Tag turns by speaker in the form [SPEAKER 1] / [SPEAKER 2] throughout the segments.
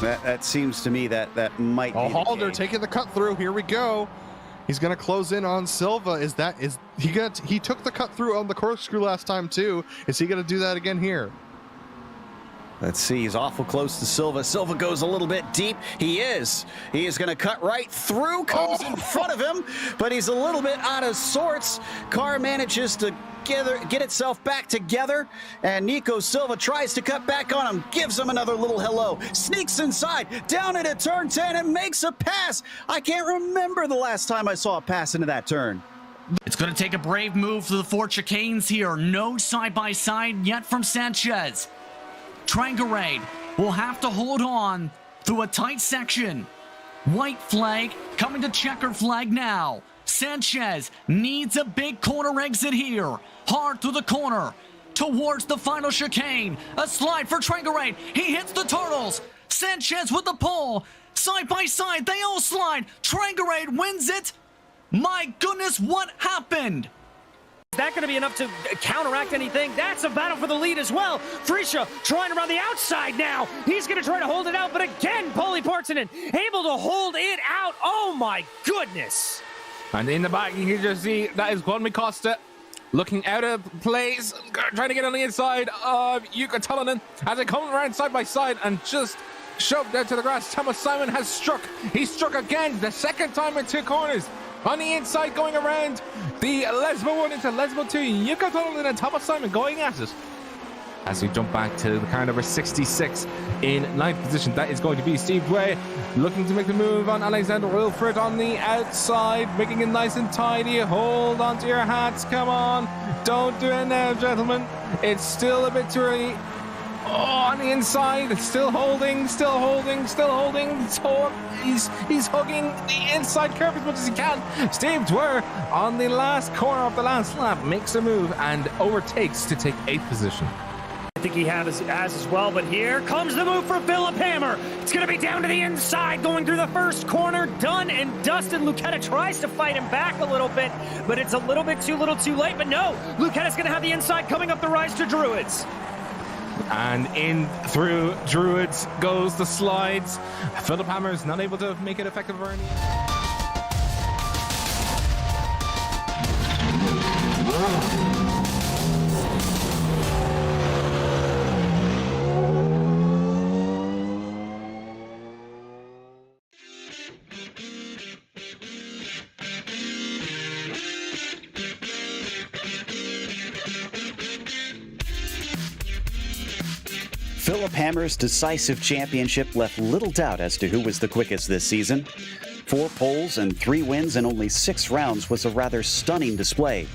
[SPEAKER 1] That seems to me that might be the
[SPEAKER 2] Halder
[SPEAKER 1] case.
[SPEAKER 2] taking the cut through. Here we go. He's going to close in on Silva. He took the cut through on the corkscrew last time too. Is he going to do that again here?
[SPEAKER 1] Let's see, he's awful close to Silva. Silva goes a little bit deep. He is going to cut right through, comes in front of him, but he's a little bit out of sorts. Car manages to get itself back together, and Nico Silva tries to cut back on him, gives him another little hello, sneaks inside, down into turn 10, and makes a pass. I can't remember the last time I saw a pass into that turn.
[SPEAKER 3] It's going to take a brave move to the four chicanes here. No side-by-side yet from Sanchez. Trangarade will have to hold on through a tight section. White flag coming to checkered flag now. Sanchez needs a big corner exit here. Hard through the corner towards the final chicane. A slide for Trangarade. He hits the turtles. Sanchez with the pole. Side by side, they all slide. Trangarade wins it. My goodness, what happened?
[SPEAKER 4] Is that going to be enough to counteract anything? That's a battle for the lead as well. Frisha trying around the outside now. He's going to try to hold it out, but again, Poli Partsinen able to hold it out. Oh my goodness.
[SPEAKER 5] And in the back, you can just see that is Juan Costa looking out of place, trying to get on the inside of Jukka Tolonen as it comes around side by side and just shoved out to the grass. Thomas Simon has struck. He struck again, the second time in two corners. On the inside, going around the Lesbo 1 into Lesbo 2. Jukka Tolonen and Thomas Simon going at it. As we jump back to the car number 66 in ninth position, that is going to be Steve Way looking to make the move on Alexander Wilfred on the outside, making it nice and tidy. Hold on to your hats, come on. Don't do it now, gentlemen. It's still a bit too early. Oh, on the inside, still holding. He's hugging the inside curve as much as he can. Steve Dwyer on the last corner of the last lap makes a move and overtakes to take 8th position.
[SPEAKER 4] I think he has as well, but here comes the move for Philip Hammer. It's going to be down to the inside, going through the first corner, done and dusted. Lucetta tries to fight him back a little bit, but it's a little bit too late. But no, Lucetta's going to have the inside coming up the rise to Druids.
[SPEAKER 5] And in through Druids goes the slides. Philip Hammer's not able to make it effective or anything.
[SPEAKER 1] Philip Hammer's decisive championship left little doubt as to who was the quickest this season. 4 poles and 3 wins in only 6 rounds was a rather stunning display.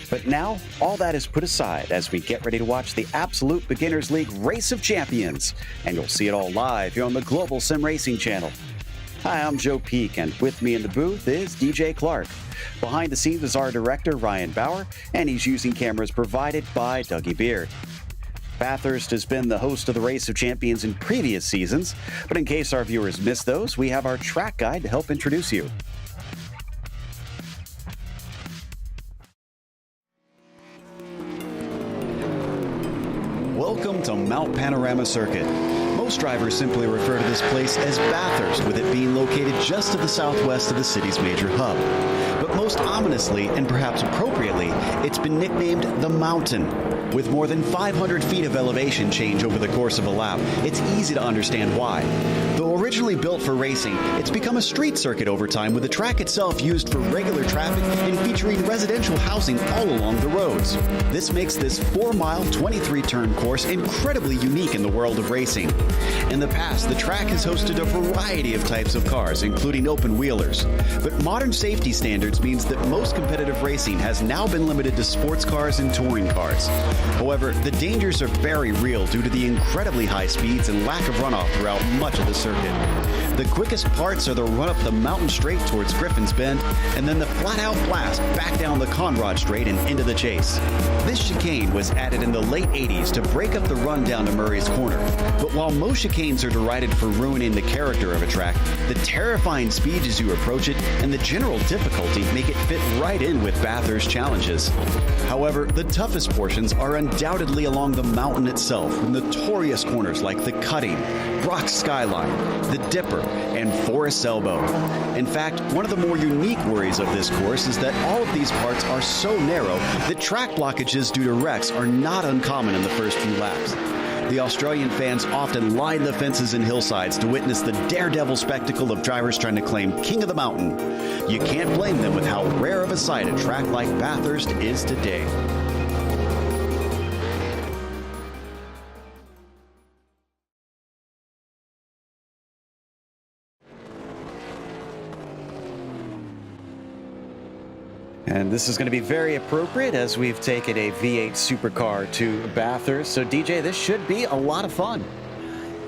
[SPEAKER 1] But now, all that is put aside as we get ready to watch the Absolute Beginners League Race of Champions. And you'll see it all live here on the Global SimRacing Channel. Hi, I'm Joe Peak, and with me in the booth is DJ Clark. Behind the scenes is our director, Ryan Bauer, and he's using cameras provided by Dougie Beard. Bathurst has been the host of the Race of Champions in previous seasons, but in case our viewers missed those, we have our track guide to help introduce you. Welcome to Mount Panorama Circuit. Most drivers simply refer to this place as Bathurst, with it being located just to the southwest of the city's major hub. But most ominously, and perhaps appropriately, it's been nicknamed the Mountain. With more than 500 feet of elevation change over the course of a lap, it's easy to understand why. Though originally built for racing, it's become a street circuit over time, with the track itself used for regular traffic and featuring residential housing all along the roads. This makes this 4-mile, 23-turn course incredibly unique in the world of racing. In the past, the track has hosted a variety of types of cars, including open-wheelers. But modern safety standards means that most competitive racing has now been limited to sports cars and touring cars. However, the dangers are very real due to the incredibly high speeds and lack of runoff throughout much of the circuit. The quickest parts are the run up the mountain straight towards Griffin's Bend, and then the flat-out blast back down the Conrad Straight and into the chase. This chicane was added in the late 80s to break up the run down to Murray's Corner. But while most chicanes are derided for ruining the character of a track, the terrifying speed as you approach it and the general difficulty make it fit right in with Bathurst challenges. However, the toughest portions are undoubtedly along the mountain itself, with notorious corners like the Cutting, Rock Skyline, the Dipper, and Forest Elbow. In fact, one of the more unique worries of this course is that all of these parts are so narrow that track blockages due to wrecks are not uncommon in the first few laps. The Australian fans often line the fences and hillsides to witness the daredevil spectacle of drivers trying to claim King of the Mountain. You can't blame them with how rare of a sight a track like Bathurst is today. And this is going to be very appropriate as we've taken a V8 supercar to Bathurst. So, DJ, this should be a lot of fun.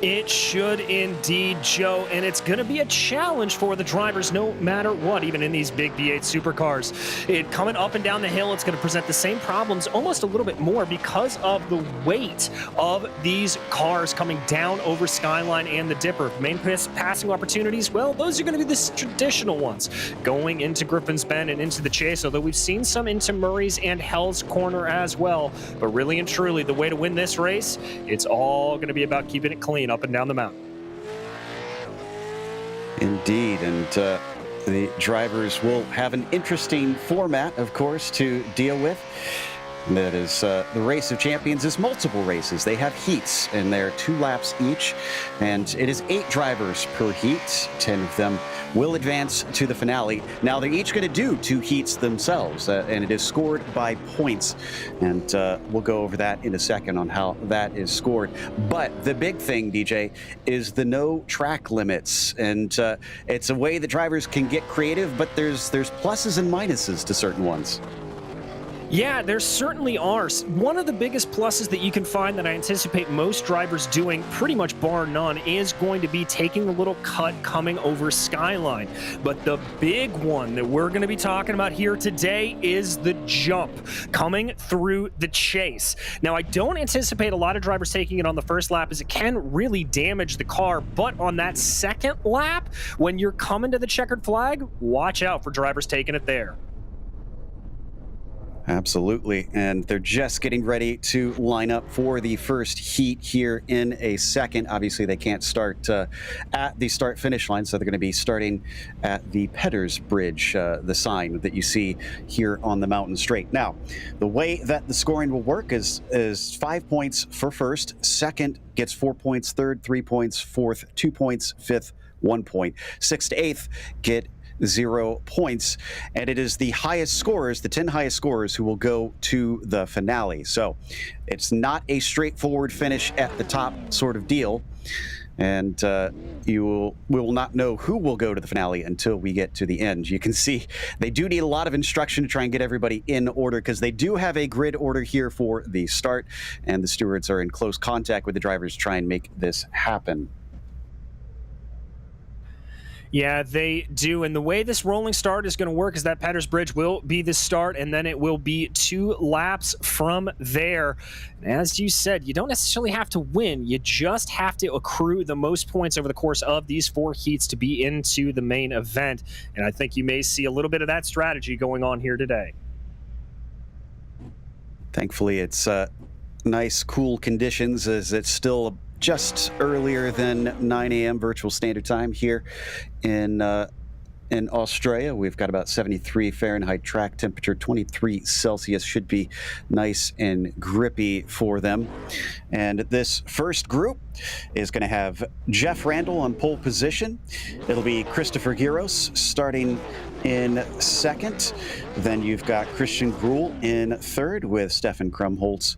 [SPEAKER 4] It should indeed, Joe, and it's going to be a challenge for the drivers no matter what, even in these big V8 supercars. Coming up and down the hill, it's going to present the same problems, almost a little bit more, because of the weight of these cars coming down over Skyline and the Dipper. Main passing opportunities, well, those are going to be the traditional ones, going into Griffin's Bend and into the chase, although we've seen some into Murray's and Hell's Corner as well. But really and truly, the way to win this race, it's all going to be about keeping it clean up and down the mountain.
[SPEAKER 1] Indeed, and the drivers will have an interesting format, of course, to deal with. That is, the Race of Champions is multiple races. They have heats, and they're 2 laps each, and it is 8 drivers per heat. 10 of them will advance to the finale. Now, they're each going to do 2 heats themselves, and it is scored by points, and we'll go over that in a second on how that is scored. But the big thing, DJ, is the no track limits, and it's a way that drivers can get creative, but there's pluses and minuses to certain ones.
[SPEAKER 4] Yeah, there certainly are. One of the biggest pluses that you can find that I anticipate most drivers doing, pretty much bar none, is going to be taking a little cut coming over Skyline. But the big one that we're going to be talking about here today is the jump coming through the chase. Now, I don't anticipate a lot of drivers taking it on the first lap, as it can really damage the car. But on that second lap, when you're coming to the checkered flag, watch out for drivers taking it there.
[SPEAKER 1] Absolutely, and they're just getting ready to line up for the first heat here in a second. Obviously, they can't start at the start-finish line, so they're going to be starting at the Pedders Bridge, the sign that you see here on the mountain straight. Now, the way that the scoring will work is 5 points for first, second gets 4 points, third 3 points, fourth 2 points, fifth 1 point, sixth to eighth get 0 points, and it is the highest scorers, the 10 highest scorers, who will go to the finale. So it's not a straightforward finish at the top sort of deal, and we will not know who will go to the finale until we get to the end. You can see they do need a lot of instruction to try and get everybody in order, because they do have a grid order here for the start, and the stewards are in close contact with the drivers to try and make this happen.
[SPEAKER 4] Yeah, they do. And the way this rolling start is going to work is that Pedders Bridge will be the start, and then it will be 2 laps from there. And as you said, you don't necessarily have to win. You just have to accrue the most points over the course of these 4 heats to be into the main event. And I think you may see a little bit of that strategy going on here today.
[SPEAKER 1] Thankfully, it's nice, cool conditions, as it's still just earlier than 9 a.m. virtual standard time here in Australia. We've got about 73 Fahrenheit track temperature, 23 Celsius. Should be nice and grippy for them. And this first group is going to have Jeff Randall on pole position. It'll be Christopher Giros starting in second. Then you've got Christian Gruhl in third, with Stefan Krumholtz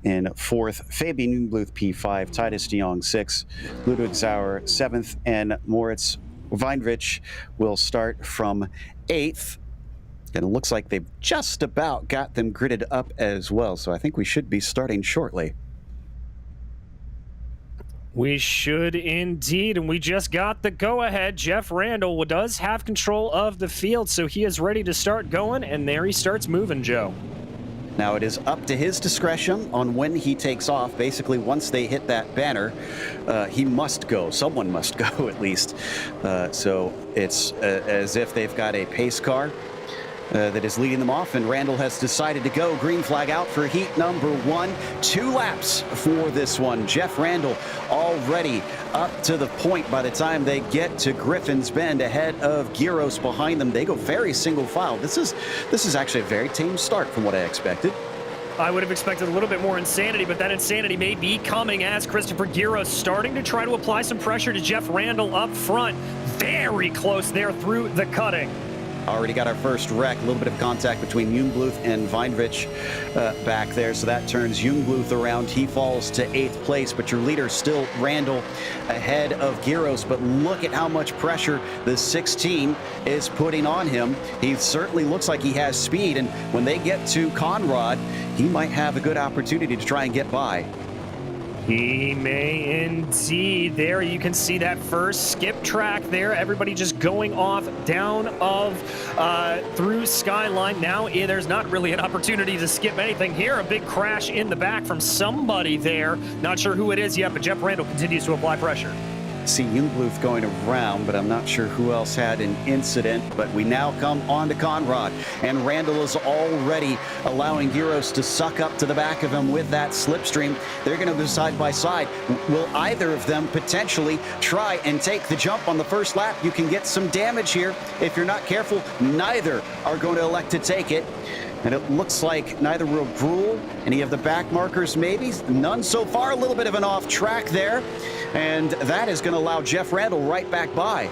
[SPEAKER 1] in fourth, Fabian Nubluth P5, Titus de Jong 6, Ludwig Sauer 7th, and Moritz Weinrich will start from 8th. And it looks like they've just about got them gridded up as well, so I think we should be starting shortly.
[SPEAKER 4] We should indeed, and we just got the go-ahead. Jeff Randall does have control of the field, so he is ready to start going, and there he starts moving, Joe.
[SPEAKER 1] Now it is up to his discretion on when he takes off. Basically, once they hit that banner, he must go. Someone must go, at least. So it's as if they've got a pace car that is leading them off, and Randall has decided to go. Green flag out for heat number 1. 2 laps for this one. Jeff Randall already up to the point by the time they get to Griffin's Bend, ahead of Gyros behind them. They go very single file. This is actually a very tame start from what I expected.
[SPEAKER 4] I would have expected a little bit more insanity, but that insanity may be coming as Christopher Gyros starting to try to apply some pressure to Jeff Randall up front. Very close there through the cutting.
[SPEAKER 1] Already got our first wreck. A little bit of contact between Jungbluth and Weinrich back there. So that turns Jungbluth around. He falls to 8th place, but your leader still Randall ahead of Gyros. But look at how much pressure the 16 is putting on him. He certainly looks like he has speed. And when they get to Conrad, he might have a good opportunity to try and get by.
[SPEAKER 4] He may indeed. There you can see that first skip track there. Everybody just going off down of through Skyline. Now there's not really an opportunity to skip anything here. A big crash in the back from somebody there. Not sure who it is yet, but Jeff Randall continues to apply pressure.
[SPEAKER 1] See Jungbluth going around, but I'm not sure who else had an incident. But we now come on to Conrad, and Randall is already allowing Gyros to suck up to the back of him with that slipstream. They're going to go side by side. Will either of them potentially try and take the jump on the first lap? You can get some damage here if you're not careful. Neither are going to elect to take it. And it looks like neither will Gruel. Any of the back markers, maybe? None so far. A little bit of an off track there. And that is going to allow Jeff Randall right back by.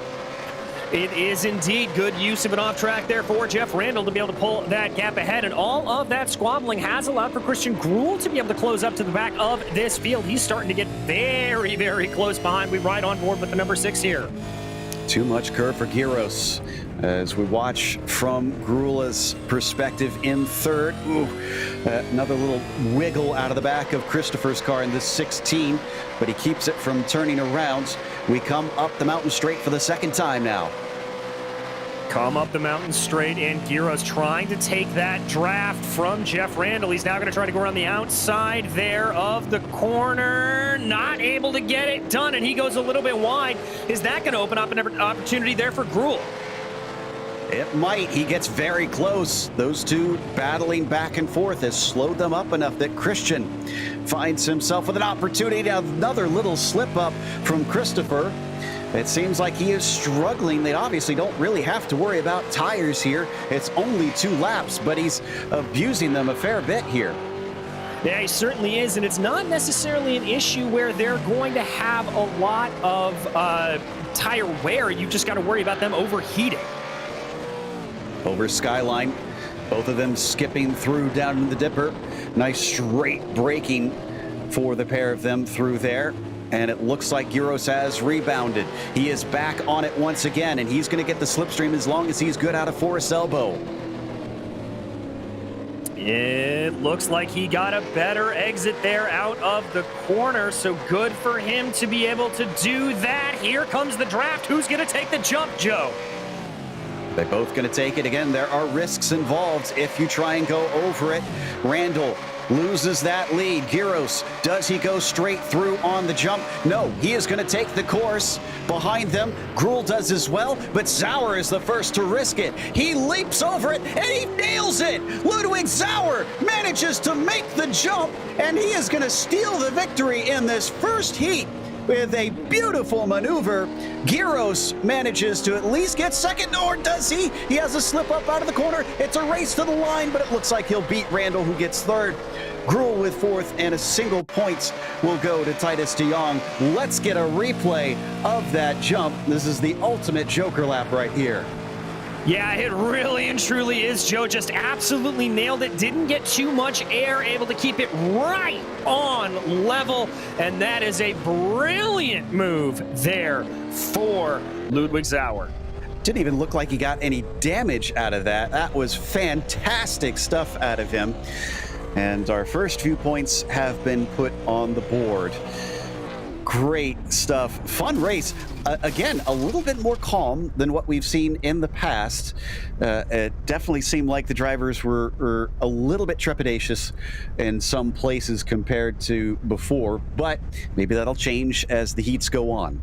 [SPEAKER 4] It is indeed good use of an off track there for Jeff Randall to be able to pull that gap ahead. And all of that squabbling has allowed for Christian Gruel to be able to close up to the back of this field. He's starting to get very, very close behind. We ride on board with the number 6 here.
[SPEAKER 1] Too much curve for Gyros. As we watch from Gruela's perspective in 3rd. Another little wiggle out of the back of Christopher's car in this 16, but he keeps it from turning around. We come up the mountain straight for the 2nd time now.
[SPEAKER 4] Come up the mountain straight, and Gyros trying to take that draft from Jeff Randall. He's now going to try to go around the outside there of the corner. Not able to get it done, and he goes a little bit wide. Is that going to open up an opportunity there for Gruel?
[SPEAKER 1] It might. He gets very close. Those two battling back and forth has slowed them up enough that Christian finds himself with an opportunity. Another little slip up from Christopher. It seems like he is struggling. They obviously don't really have to worry about tires here. It's only 2 laps, but he's abusing them a fair bit here.
[SPEAKER 4] Yeah, he certainly is, and it's not necessarily an issue where they're going to have a lot of tire wear. You just got to worry about them overheating.
[SPEAKER 1] Over Skyline, both of them skipping through down in the dipper. Nice straight braking for the pair of them through there. And it looks like Gyros has rebounded. He is back on it once again, and he's going to get the slipstream as long as he's good out of Forest Elbow.
[SPEAKER 4] It looks like he got a better exit there out of the corner, so good for him to be able to do that. Here comes the draft. Who's going to take the jump, Joe?
[SPEAKER 1] They're both going to take it. Again, there are risks involved if you try and go over it. Randall loses that lead. Gyros, does he go straight through on the jump? No, he is going to take the course behind them. Gruel does as well, but Sauer is the first to risk it. He leaps over it, and he nails it. Ludwig Sauer manages to make the jump, and he is going to steal the victory in this first heat. With a beautiful maneuver, Gyros manages to at least get second, or does he? He has a slip up out of the corner. It's a race to the line, but it looks like he'll beat Randall, who gets 3rd. Gruel with 4th, and a single points will go to Titus de Jong. Let's get a replay of that jump. This is the ultimate Joker lap right here.
[SPEAKER 4] Yeah, it really and truly is. Joe just absolutely nailed it. Didn't get too much air, able to keep it right on level. And that is a brilliant move there for Ludwig Sauer.
[SPEAKER 1] Didn't even look like he got any damage out of that. That was fantastic stuff out of him. And our first few points have been put on the board. Great stuff. Fun race. Again, a little bit more calm than what we've seen in the past. It definitely seemed like the drivers were a little bit trepidatious in some places compared to before, but maybe that'll change as the heats go on.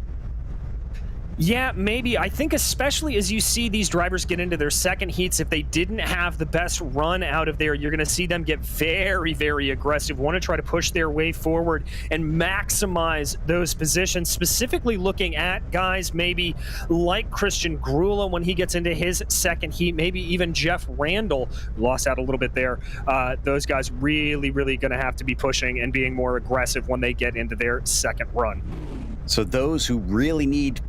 [SPEAKER 4] Yeah, maybe. I think especially as you see these drivers get into their second heats, if they didn't have the best run out of there, you're going to see them get very, very aggressive, want to try to push their way forward and maximize those positions, specifically looking at guys maybe like Christian Grula when he gets into his second heat, maybe even Jeff Randall, lost out a little bit there. Those guys really, really going to have to be pushing and being more aggressive when they get into their second run.
[SPEAKER 1] So those who really need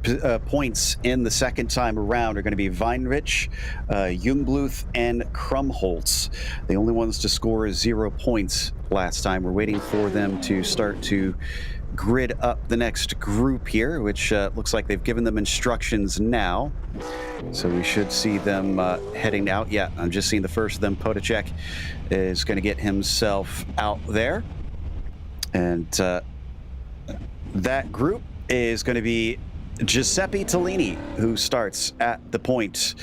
[SPEAKER 1] points in the second time around are going to be Weinrich, Jungbluth, and Krumholtz. The only ones to score 0 points last time. We're waiting for them to start to grid up the next group here, which looks like they've given them instructions now. So we should see them heading out. Yeah, I'm just seeing the first of them. Potacek is going to get himself out there. And that group is going to be Giuseppe Tellini, who starts at the point.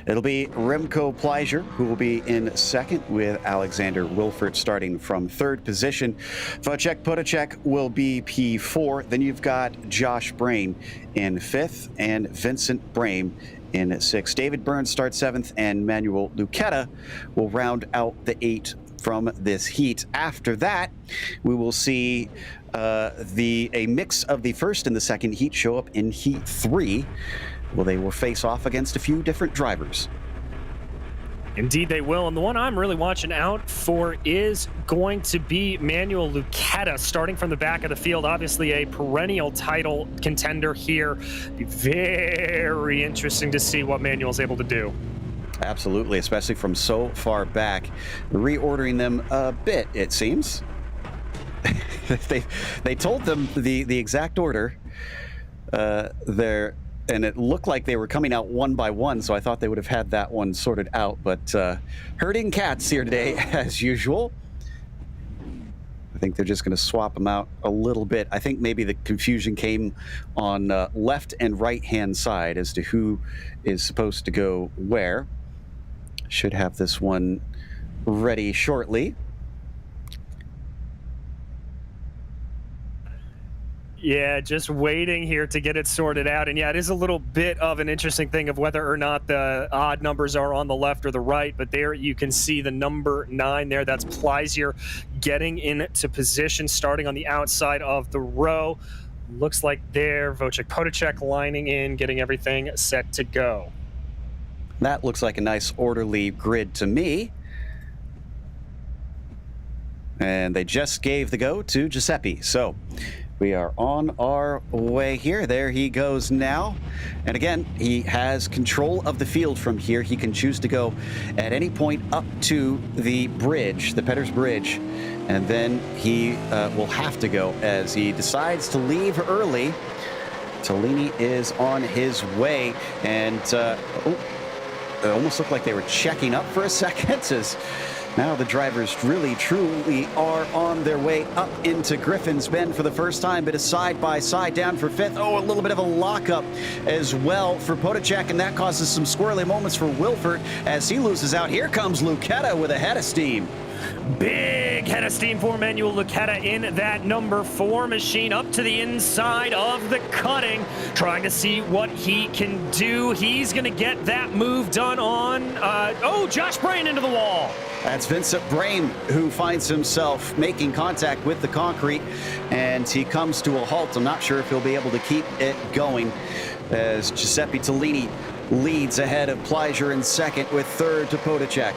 [SPEAKER 1] It'll be Remco Pleijer, who will be in second, with Alexander Wilford starting from third position. Wojciech Potacek will be P4. Then you've got Josh Brain in fifth and Vincent Brame in sixth. David Burns starts seventh, and Manuel Lucchetta will round out the 8 from this heat. After that, we will see a mix of the first and the second heat show up in Heat 3. Well, they will face off against a few different drivers.
[SPEAKER 4] Indeed they will, and the one I'm really watching out for is going to be Manuel Lucchetta, starting from the back of the field. Obviously a perennial title contender here. Be very interesting to see what Manuel's able to do.
[SPEAKER 1] Absolutely, especially from so far back. Reordering them a bit, it seems. They told them the exact order there, and it looked like they were coming out one by one, so I thought they would have had that one sorted out, but herding cats here today as usual. I think they're just going to swap them out a little bit. I think maybe the confusion came on left and right hand side as to who is supposed to go where. Should have this one ready shortly.
[SPEAKER 4] Yeah, just waiting here to get it sorted out. And yeah, it is a little bit of an interesting thing of whether or not the odd numbers are on the left or the right. But there you can see the number 9 there. That's Pleijer getting into position, starting on the outside of the row. Looks like there, Wojciech Potacek lining in, getting everything set to go.
[SPEAKER 1] That looks like a nice orderly grid to me. And they just gave the go to Giuseppe. So we are on our way here. There he goes now. And again, he has control of the field from here. He can choose to go at any point up to the bridge, the Petters Bridge. And then he will have to go as he decides to leave early. Tellini is on his way. And it almost looked like they were checking up for a second as now the drivers really, truly are on their way up into Griffin's Bend for the first time, but a side-by-side down for fifth. Oh, a little bit of a lockup as well for Potacek, and that causes some squirrely moments for Wilford as he loses out. Here comes Lucchetta with a head of steam.
[SPEAKER 4] Big head of steam for Manuel Lucchetta in that number 4 machine, up to the inside of the cutting, trying to see what he can do. He's going to get that move done on, Josh Brain into the wall.
[SPEAKER 1] That's Vincent Brame, who finds himself making contact with the concrete, and he comes to a halt. I'm not sure if he'll be able to keep it going as Giuseppe Tellini leads ahead of Pleijer in second, with third to Potacek.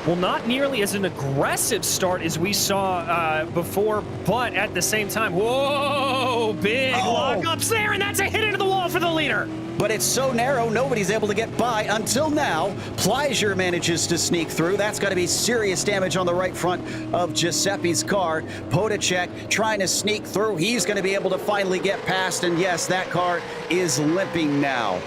[SPEAKER 4] Well, not nearly as an aggressive start as we saw before, but at the same time, whoa, big lockups there, and that's a hit into the wall for the leader.
[SPEAKER 1] But it's so narrow, nobody's able to get by until now. Pleijer manages to sneak through. That's got to be serious damage on the right front of Giuseppe's car. Potacek trying to sneak through. He's going to be able to finally get past, and yes, that car is limping now.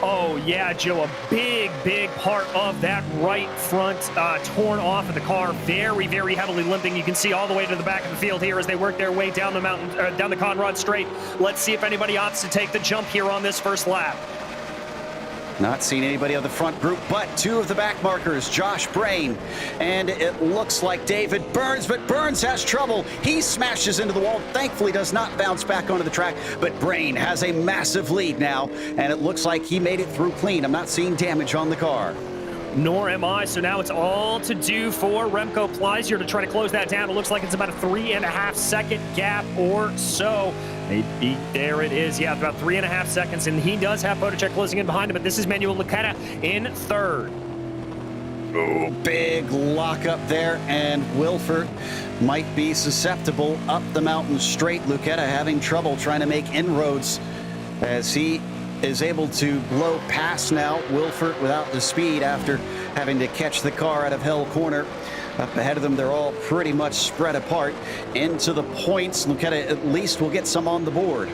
[SPEAKER 4] Oh, yeah, Joe, a big part of that right front torn off of the car. Very, very heavily limping. You can see all the way to the back of the field here as they work their way down the mountain, down the Conrad Straight. Let's see if anybody opts to take the jump here on this first lap.
[SPEAKER 1] Not seeing anybody of the front group, but two of the back markers, Josh Brain, and it looks like David Burns, but Burns has trouble. He smashes into the wall, thankfully does not bounce back onto the track, but Brain has a massive lead now, and it looks like he made it through clean. I'm not seeing damage on the car.
[SPEAKER 4] Nor am I, so now it's all to do for Remco Pleisier to try to close that down. It looks like it's about a 3.5 second gap or so. Maybe there it is. Yeah, about 3.5 seconds, and he does have Podacek closing in behind him, but this is Manuel Lucetta in third.
[SPEAKER 1] Oh, big lockup there, and Wilford might be susceptible up the mountain straight. Lucetta having trouble trying to make inroads as he is able to blow past now Wilford without the speed after having to catch the car out of Hell Corner. Up ahead of them, they're all pretty much spread apart into the points. Lucetta at least will get some on the board.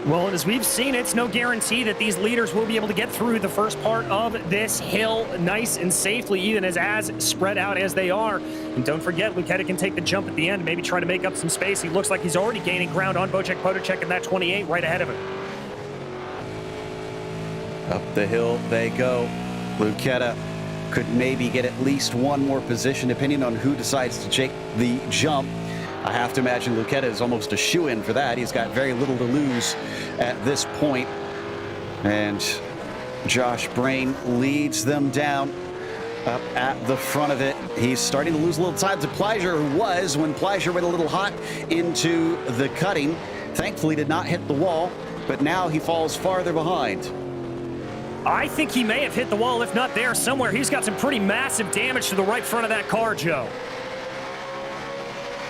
[SPEAKER 4] Well, and as we've seen, it's no guarantee that these leaders will be able to get through the first part of this hill nice and safely, even as spread out as they are. And don't forget, Lucetta can take the jump at the end, maybe try to make up some space. He looks like he's already gaining ground on Wojciech Podacek in that 28 right ahead of him.
[SPEAKER 1] Up the hill they go. Lucetta could maybe get at least one more position, depending on who decides to take the jump. I have to imagine Lucetta is almost a shoo-in for that. He's got very little to lose at this point. And Josh Brain leads them down up at the front of it. He's starting to lose a little time to Pleisier, who was, when Pleisier went a little hot into the cutting. Thankfully did not hit the wall, but now he falls farther behind.
[SPEAKER 4] I think he may have hit the wall, if not there somewhere. He's got some pretty massive damage to the right front of that car, Joe.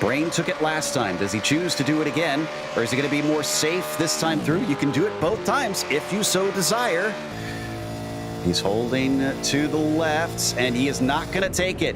[SPEAKER 1] Brain took it last time. Does he choose to do it again? Or is he going to be more safe this time through? You can do it both times if you so desire. He's holding to the left, and he is not going to take it.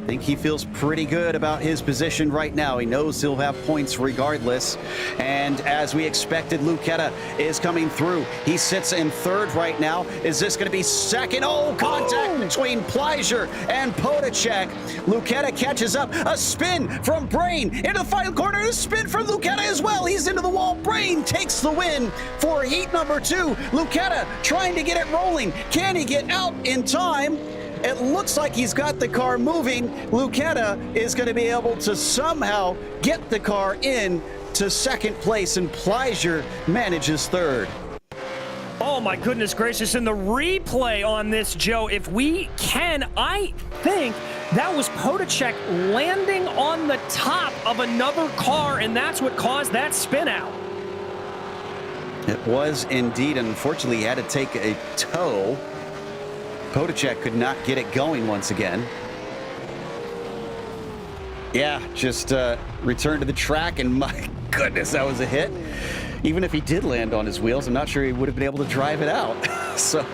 [SPEAKER 1] I think he feels pretty good about his position right now. He knows he'll have points regardless. And as we expected, Lucetta is coming through. He sits in third right now. Is this going to be second? Oh, contact between Pleisier and Podacek. Lucetta catches up. A spin from Brain into the final corner. A spin from Lucetta as well. He's into the wall. Brain takes the win for heat number 2. Lucetta trying to get it rolling. Can he get out in time? It looks like he's got the car moving. Lucetta is going to be able to somehow get the car in to second place, and Pleisier manages third.
[SPEAKER 4] Oh my goodness gracious, and the replay on this, Joe, if we can, I think that was Podacek landing on the top of another car, and that's what caused that spin out.
[SPEAKER 1] It was indeed, and unfortunately he had to take a tow. Podacek could not get it going once again. Yeah, just returned to the track, and my goodness, that was a hit. Even if he did land on his wheels, I'm not sure he would have been able to drive it out. So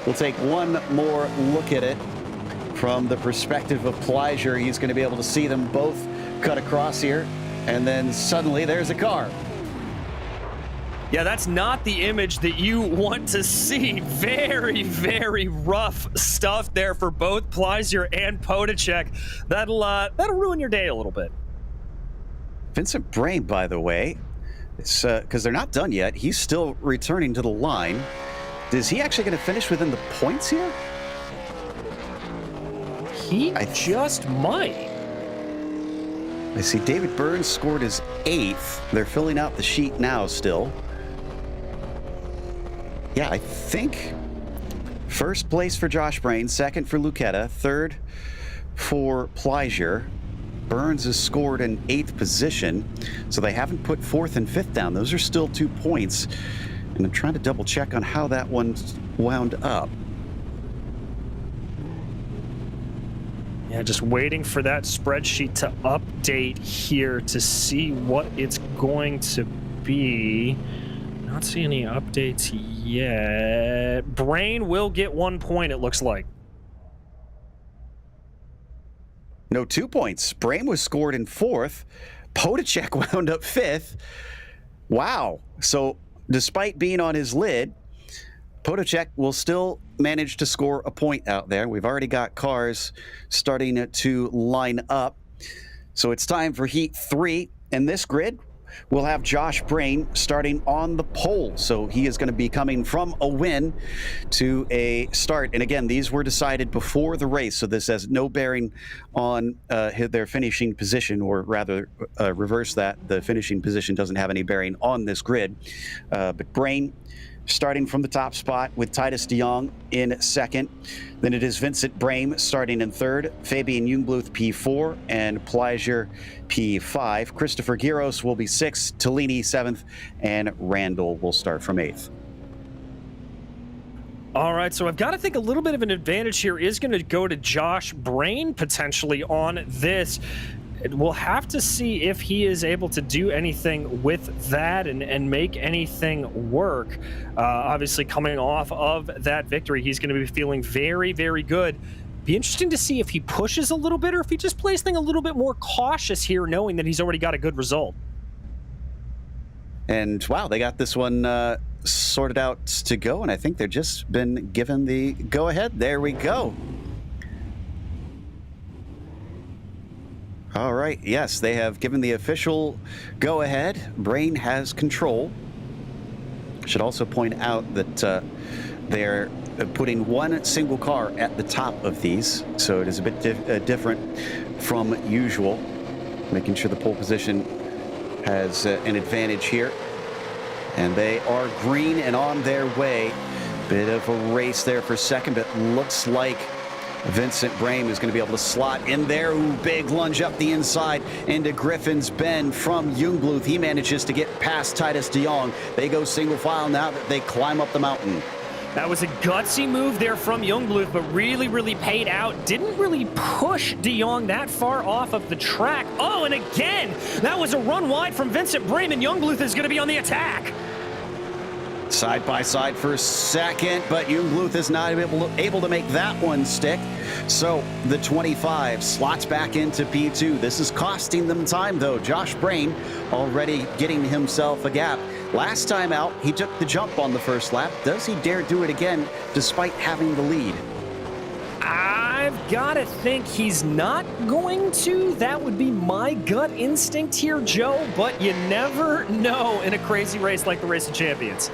[SPEAKER 1] we'll take one more look at it from the perspective of Pleisier. He's going to be able to see them both cut across here, and then suddenly there's a car.
[SPEAKER 4] Yeah, that's not the image that you want to see. Very, very rough stuff there for both Pleisier and Podacek. That'll ruin your day a little bit.
[SPEAKER 1] Vincent Brain, by the way, it's because they're not done yet. He's still returning to the line. Is he actually going to finish within the points here?
[SPEAKER 4] He just might.
[SPEAKER 1] I see David Burns scored his 8th. They're filling out the sheet now still. Yeah, I think first place for Josh Brain, second for Lucetta, third for Pleisier. Burns has scored in 8th position, so they haven't put 4th and 5th down. Those are still 2 points, and I'm trying to double check on how that one wound up.
[SPEAKER 4] Yeah, just waiting for that spreadsheet to update here to see what it's going to be. Not seeing any updates yet. Brain will get 1 point, it looks like.
[SPEAKER 1] No, 2 points. Brain was scored in 4th. Podacek wound up 5th. Wow. So despite being on his lid, Potocek will still manage to score a point out there. We've already got cars starting to line up. So it's time for Heat 3. In this grid, we'll have Josh Brain starting on the pole. So he is going to be coming from a win to a start. And again, these were decided before the race, so this has no bearing on their finishing position, or rather reverse that. The finishing position doesn't have any bearing on this grid. But Brain starting from the top spot with Titus de Jong in second. Then it is Vincent Brame starting in third, Fabian Jungbluth P4, and Pleasure P5. Christopher Giros will be sixth, Tellini seventh, and Randall will start from eighth.
[SPEAKER 4] All right, so I've got to think a little bit of an advantage here is going to go to Josh Brain potentially on this. We'll have to see if he is able to do anything with that and make anything work. Obviously, coming off of that victory, he's going to be feeling very, very good. Be interesting to see if he pushes a little bit or if he just plays things a little bit more cautious here, knowing that he's already got a good result.
[SPEAKER 1] And wow, they got this one sorted out to go, and I think they've just been given the go-ahead. There we go. All right, yes, they have given the official go-ahead. Brain has control. Should also point out that they're putting one single car at the top of these, so it is a bit different from usual, making sure the pole position has an advantage here. And they are green and on their way. Bit of a race there for second, but looks like Vincent Brame is going to be able to slot in there. Ooh, big lunge up the inside into Griffin's Bend from Jungbluth. He manages to get past Titus de Jong. They go single file now that they climb up the mountain.
[SPEAKER 4] That was a gutsy move there from Jungbluth, but really, really paid out. Didn't really push de Jong that far off of the track. Oh, and again, that was a run wide from Vincent Brame, and Jungbluth is going to be on the attack.
[SPEAKER 1] Side by side for a second, but Jungbluth is not able to make that one stick. So the 25 slots back into P2. This is costing them time, though. Josh Brain already getting himself a gap. Last time out, he took the jump on the first lap. Does he dare do it again, despite having the lead?
[SPEAKER 4] I've got to think he's not going to. That would be my gut instinct here, Joe, but you never know in a crazy race like the Race of Champions.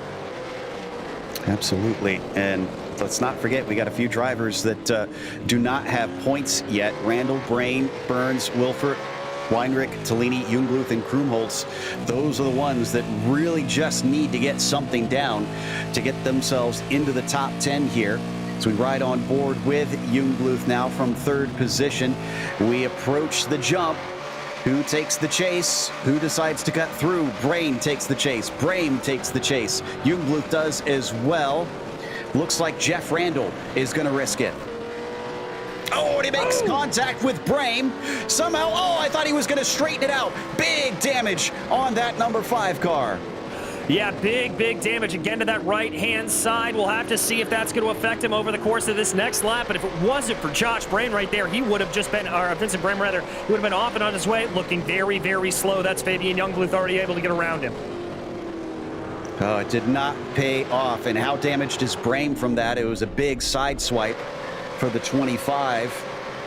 [SPEAKER 1] Absolutely. And let's not forget, we got a few drivers that do not have points yet. Randall, Brain, Burns, Wilford, Weinrich, Tellini, Jungbluth, and Krumholtz. Those are the ones that really just need to get something down to get themselves into the top 10 here. So we ride on board with Jungbluth now from third position. We approach the jump. Who takes the chase? Who decides to cut through? Brain takes the chase. Brame takes the chase. Jungbluth does as well. Looks like Jeff Randall is going to risk it. Oh, and he makes contact with Brame. Somehow, I thought he was going to straighten it out. Big damage on that number 5 car.
[SPEAKER 4] Yeah, big damage again to that right-hand side. We'll have to see if that's going to affect him over the course of this next lap. But if it wasn't for Josh Brain right there, he would have just been, or Vincent Brame rather, he would have been off and on his way, looking very, very slow. That's Fabian Jungbluth already able to get around him.
[SPEAKER 1] Oh, it did not pay off. And how damaged is Brame from that? It was a big side swipe for the 25.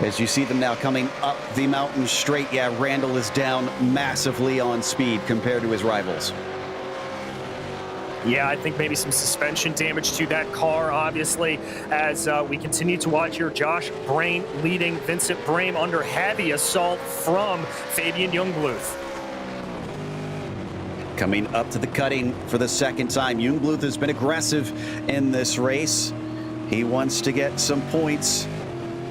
[SPEAKER 1] As you see them now coming up the mountain straight. Yeah, Randall is down massively on speed compared to his rivals.
[SPEAKER 4] Yeah, I think maybe some suspension damage to that car, obviously, as we continue to watch here. Josh Brain leading Vincent Brame under heavy assault from Fabian Jungbluth.
[SPEAKER 1] Coming up to the cutting for the second time. Jungbluth has been aggressive in this race. He wants to get some points.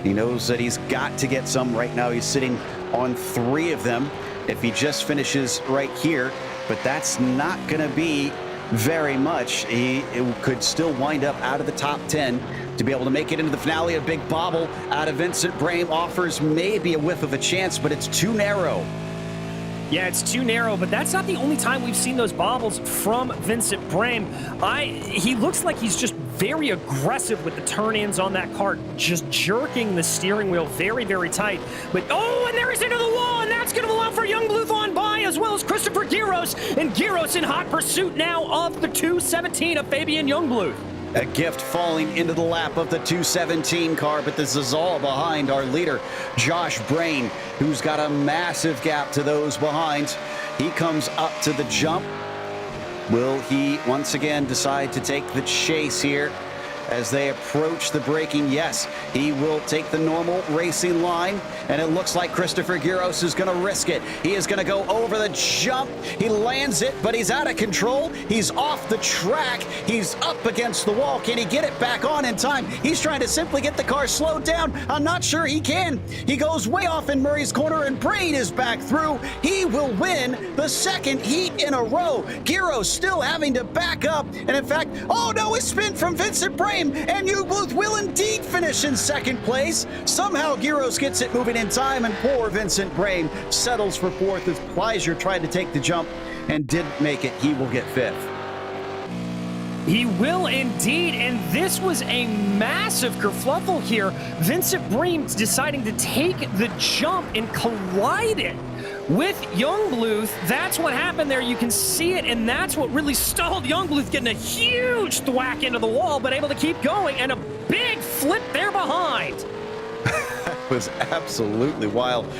[SPEAKER 1] He knows that he's got to get some. Right now he's sitting on 3 of them if he just finishes right here. But that's not going to be very much. He could still wind up out of the top 10 to be able to make it into the finale. A big bobble out of Vincent Brame offers maybe a whiff of a chance, but it's too narrow.
[SPEAKER 4] Yeah, it's too narrow, but that's not the only time we've seen those bobbles from Vincent Brame. He looks like he's just very aggressive with the turn-ins on that car, just jerking the steering wheel very, very tight. But, and there he's into the wall, and that's going to allow for Jungbluth on by, as well as Christopher Giros, and Giros in hot pursuit now of the 217 of Fabian Jungbluth.
[SPEAKER 1] A gift falling into the lap of the 217 car, but this is all behind our leader, Josh Brain, who's got a massive gap to those behind. He comes up to the jump. Will he once again decide to take the chase here as they approach the braking? Yes, he will take the normal racing line, and it looks like Christopher Giros is going to risk it. He is going to go over the jump. He lands it, but he's out of control. He's off the track. He's up against the wall. Can he get it back on in time? He's trying to simply get the car slowed down. I'm not sure he can. He goes way off in Murray's corner, and Brain is back through. He will win the second heat in a row. Giros still having to back up, and in fact, oh no, a spin from Vincent Brain, and Untitled will indeed finish in second place. Somehow Giros gets it moving in time, and poor Vincent Brain settles for fourth as Pleasure tried to take the jump and didn't make it. He will get fifth.
[SPEAKER 4] He will indeed, and this was a massive kerfluffle here. Vincent Bream deciding to take the jump and collided with Youngbluth. That's what happened there. You can see it, and that's what really stalled Youngbluth, getting a huge thwack into the wall, but able to keep going, and a big flip there behind.
[SPEAKER 1] That was absolutely wild.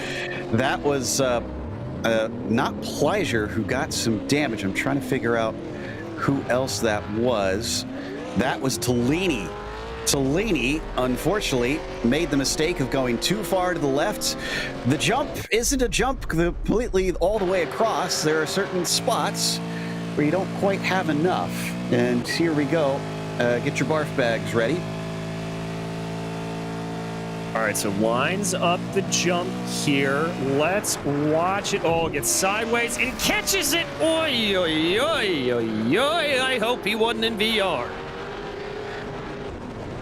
[SPEAKER 1] That was not Pleasure who got some damage. I'm trying to figure out who else that was. That was Tellini. Tellini, unfortunately, made the mistake of going too far to the left. The jump isn't a jump completely all the way across. There are certain spots where you don't quite have enough. And here we go. Get your barf bags ready.
[SPEAKER 4] All right, so lines up the jump here. Let's watch it. Oh, gets sideways and catches it. Oi, oi, oi, oi, oi. I hope he wasn't in VR.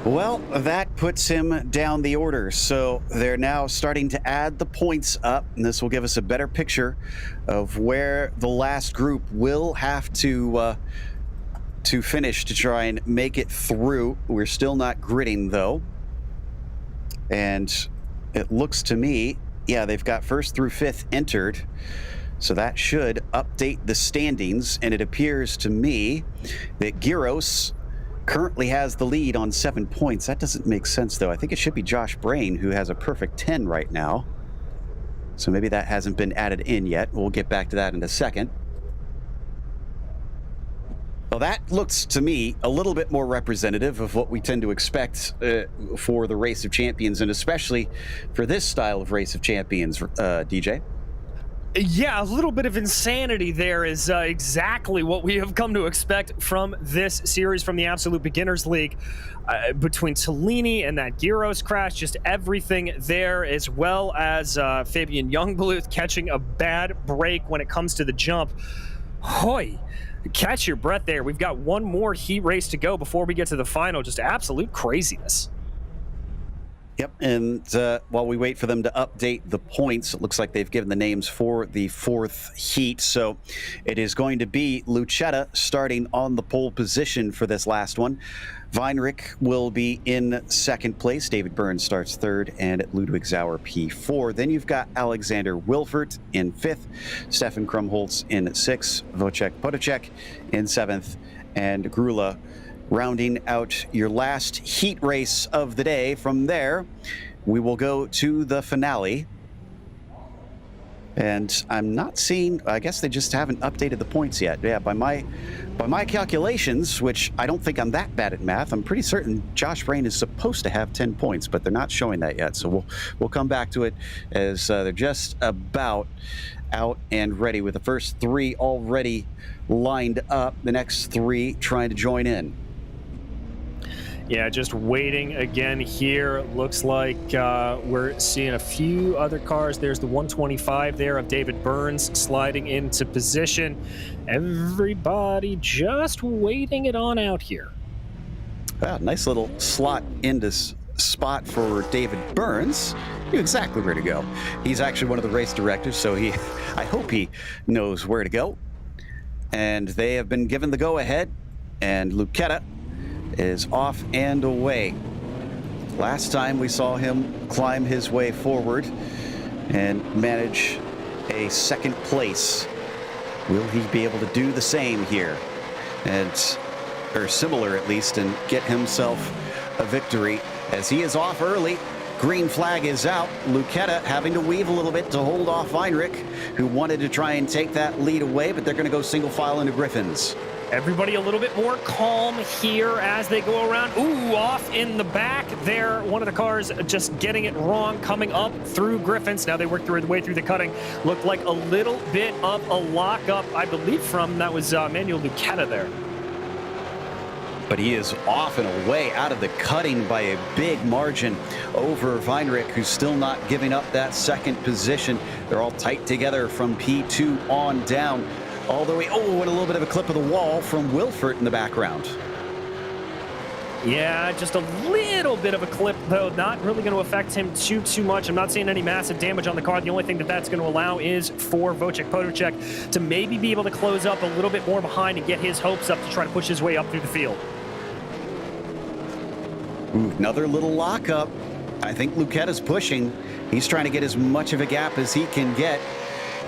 [SPEAKER 1] Well, that puts him down the order. So they're now starting to add the points up, and this will give us a better picture of where the last group will have to finish to try and make it through. We're still not gridding, though. And it looks to me, yeah, they've got first through fifth entered. So that should update the standings. And it appears to me that Giros currently has the lead on 7 points. That doesn't make sense, though. I think it should be Josh Brain, who has a perfect 10 right now. So maybe that hasn't been added in yet. We'll get back to that in a second. Well, that looks to me a little bit more representative of what we tend to expect for the Race of Champions, and especially for this style of Race of Champions, DJ.
[SPEAKER 4] Yeah, a little bit of insanity there is exactly what we have come to expect from this series from the Absolute Beginners League. Between Tellini and that Giros crash, just everything there, as well as Fabian Youngbluth catching a bad break when it comes to the jump. Hoy! Catch your breath there. We've got one more heat race to go before we get to the final. Just absolute craziness.
[SPEAKER 1] Yep, and while we wait for them to update the points, it looks like they've given the names for the fourth heat. So it is going to be Lucetta starting on the pole position for this last one. Weinrich will be in second place. David Burns starts third, and Ludwig Zauer P4. Then you've got Alexander Wilfert in fifth, Stefan Krumholtz in sixth, Wojciech Podacek in seventh, and Grula rounding out your last heat race of the day. From there, we will go to the finale. And I'm not seeing, I guess they just haven't updated the points yet. Yeah, by my calculations, which I don't think I'm that bad at math, I'm pretty certain Josh Brain is supposed to have 10 points, but they're not showing that yet. So we'll come back to it as they're just about out and ready with the first three already lined up. The next three trying to join in.
[SPEAKER 4] Yeah, just waiting again here. Looks like we're seeing a few other cars. There's the 125 there of David Burns sliding into position. Everybody just waiting it on out here.
[SPEAKER 1] Wow, nice little slot into spot for David Burns. He knew exactly where to go. He's actually one of the race directors, so I hope he knows where to go. And they have been given the go-ahead, and Lucetta is off and away. Last time we saw him climb his way forward and manage a second place. Will he be able to do the same here? And or similar at least, and get himself a victory as he is off early. Green flag is out. Lucchetta having to weave a little bit to hold off Weinrich, who wanted to try and take that lead away, but they're going to go single file into Griffins.
[SPEAKER 4] Everybody a little bit more calm here as they go around. Ooh, off in the back there. One of the cars just getting it wrong, coming up through Griffins. Now they work their way through the cutting. Looked like a little bit of a lockup, I believe, from that was Manuel Lucchetta there.
[SPEAKER 1] But he is off and away out of the cutting by a big margin over Weinrich, who's still not giving up that second position. They're all tight together from P2 on down. All the way, and a little bit of a clip of the wall from Wilfert in the background.
[SPEAKER 4] Yeah, just a little bit of a clip, though. Not really going to affect him too much. I'm not seeing any massive damage on the car. The only thing that's going to allow is for Wojciech Podolczak to maybe be able to close up a little bit more behind and get his hopes up to try to push his way up through the field.
[SPEAKER 1] Ooh, another little lockup. I think Lucchetta's pushing. He's trying to get as much of a gap as he can get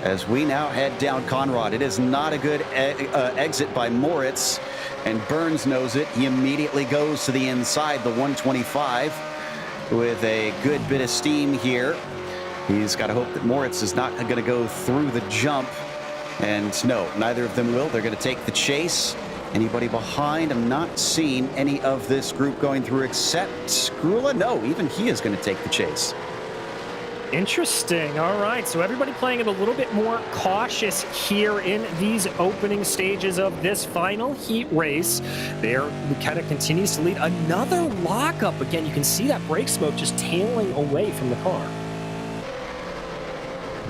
[SPEAKER 1] as we now head down Conrad. It is not a good exit by Moritz, and Burns knows it. He immediately goes to the inside, the 125, with a good bit of steam here. He's got to hope that Moritz is not going to go through the jump, and no, neither of them will. They're going to take the chase. Anybody behind? I'm not seeing any of this group going through except Skrula. No, even he is going to take the chase.
[SPEAKER 4] Interesting. All right, so everybody playing it a little bit more cautious here in these opening stages of this final heat race. There, Lucchetta continues to lead. Another lockup. Again, you can see that brake smoke just tailing away from the car.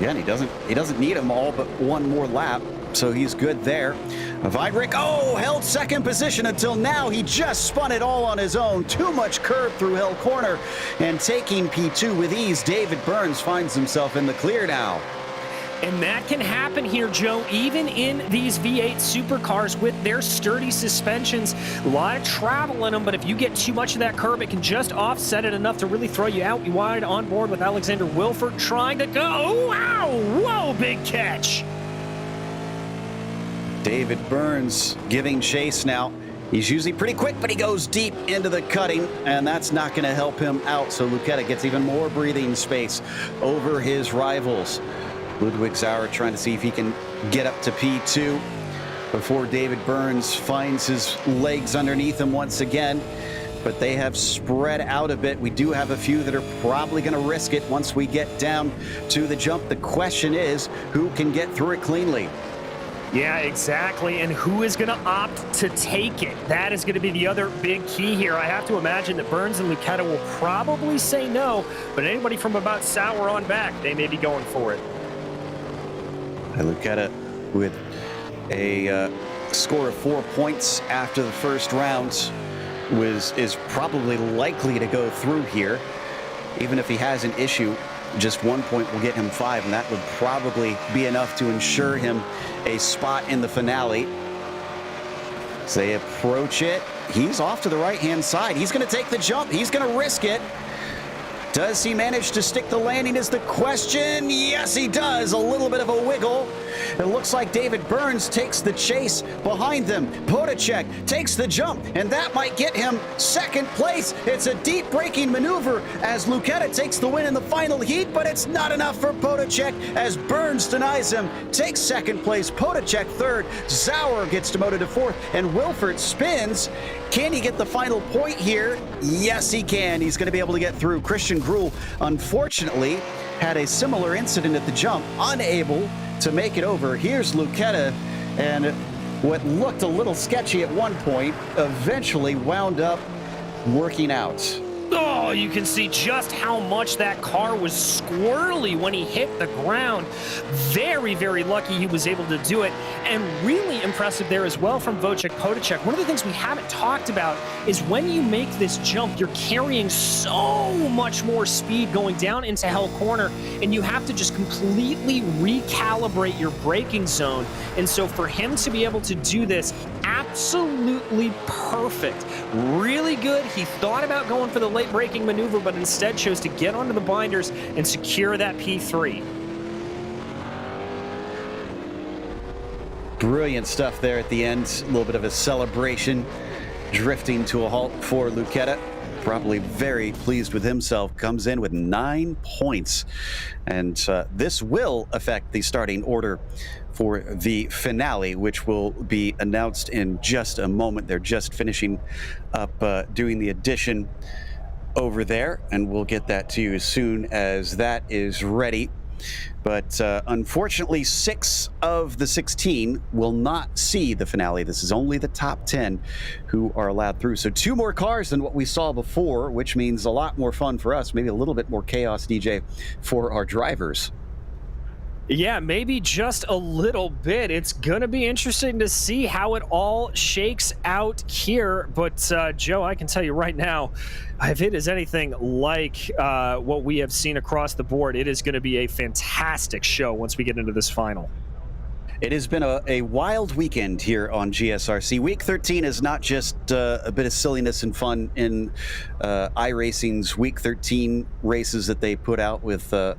[SPEAKER 1] Yeah, and he doesn't need them all but one more lap, so he's good there. Weinrich, held second position until now. He just spun it all on his own. Too much curve through Hill Corner, and taking P2 with ease. David Burns finds himself in the clear now.
[SPEAKER 4] And that can happen here, Joe, even in these V8 supercars with their sturdy suspensions. A lot of travel in them, but if you get too much of that curb, it can just offset it enough to really throw you out wide on board with Alexander Wilfert trying to go. Wow, whoa, big catch.
[SPEAKER 1] David Burns giving chase now. He's usually pretty quick, but he goes deep into the cutting, and that's not going to help him out. So Lucchetta gets even more breathing space over his rivals. Ludwig Sauer trying to see if he can get up to P2 before David Burns finds his legs underneath him once again. But they have spread out a bit. We do have a few that are probably going to risk it once we get down to the jump. The question is, who can get through it cleanly?
[SPEAKER 4] Yeah, exactly. And who is going to opt to take it? That is going to be the other big key here. I have to imagine that Burns and Lucchetta will probably say no, but anybody from about Sauer on back, they may be going for it.
[SPEAKER 1] Lucchetta with a score of 4 points after the first round is probably likely to go through here. Even if he has an issue, just 1 point will get him 5, and that would probably be enough to ensure him a spot in the finale. As they approach it, he's off to the right-hand side. He's going to take the jump. He's going to risk it. Does he manage to stick the landing is the question. Yes, he does. A little bit of a wiggle. It looks like David Burns takes the chase behind them. Podolczak takes the jump, and that might get him second place. It's a deep braking maneuver as Lucchetta takes the win in the final heat, but it's not enough for Podolczak as Burns denies him. Takes second place. Podolczak third. Sauer gets demoted to fourth, and Wilfert spins. Can he get the final point here? Yes, he can. He's going to be able to get through. Christian Gruhl, unfortunately, had a similar incident at the jump, unable to make it over. Here's Lucchetta, and what looked a little sketchy at one point eventually wound up working out.
[SPEAKER 4] Oh, you can see just how much that car was squirrely when he hit the ground. Very, very lucky he was able to do it. And really impressive there as well from Wojciech Podolczak. One of the things we haven't talked about is when you make this jump, you're carrying so much more speed going down into Hell Corner, and you have to just completely recalibrate your braking zone. And so for him to be able to do this, absolutely perfect. Really good. He thought about going for the late braking maneuver, but instead chose to get onto the binders and secure that P3.
[SPEAKER 1] Brilliant stuff there at the end. A little bit of a celebration drifting to a halt for Lucchetta. Probably very pleased with himself, comes in with 9 points. And this will affect the starting order for the finale, which will be announced in just a moment. They're just finishing up doing the addition over there, and we'll get that to you as soon as that is ready. But unfortunately, 6 of the 16 will not see the finale. This is only the top 10 who are allowed through. So 2 more cars than what we saw before, which means a lot more fun for us, maybe a little bit more chaos, DJ, for our drivers.
[SPEAKER 4] Yeah, maybe just a little bit. It's going to be interesting to see how it all shakes out here. But, Joe, I can tell you right now, if it is anything like what we have seen across the board, it is going to be a fantastic show once we get into this final.
[SPEAKER 1] It has been a wild weekend here on GSRC. Week 13 is not just a bit of silliness and fun in iRacing's Week 13 races that they put out with the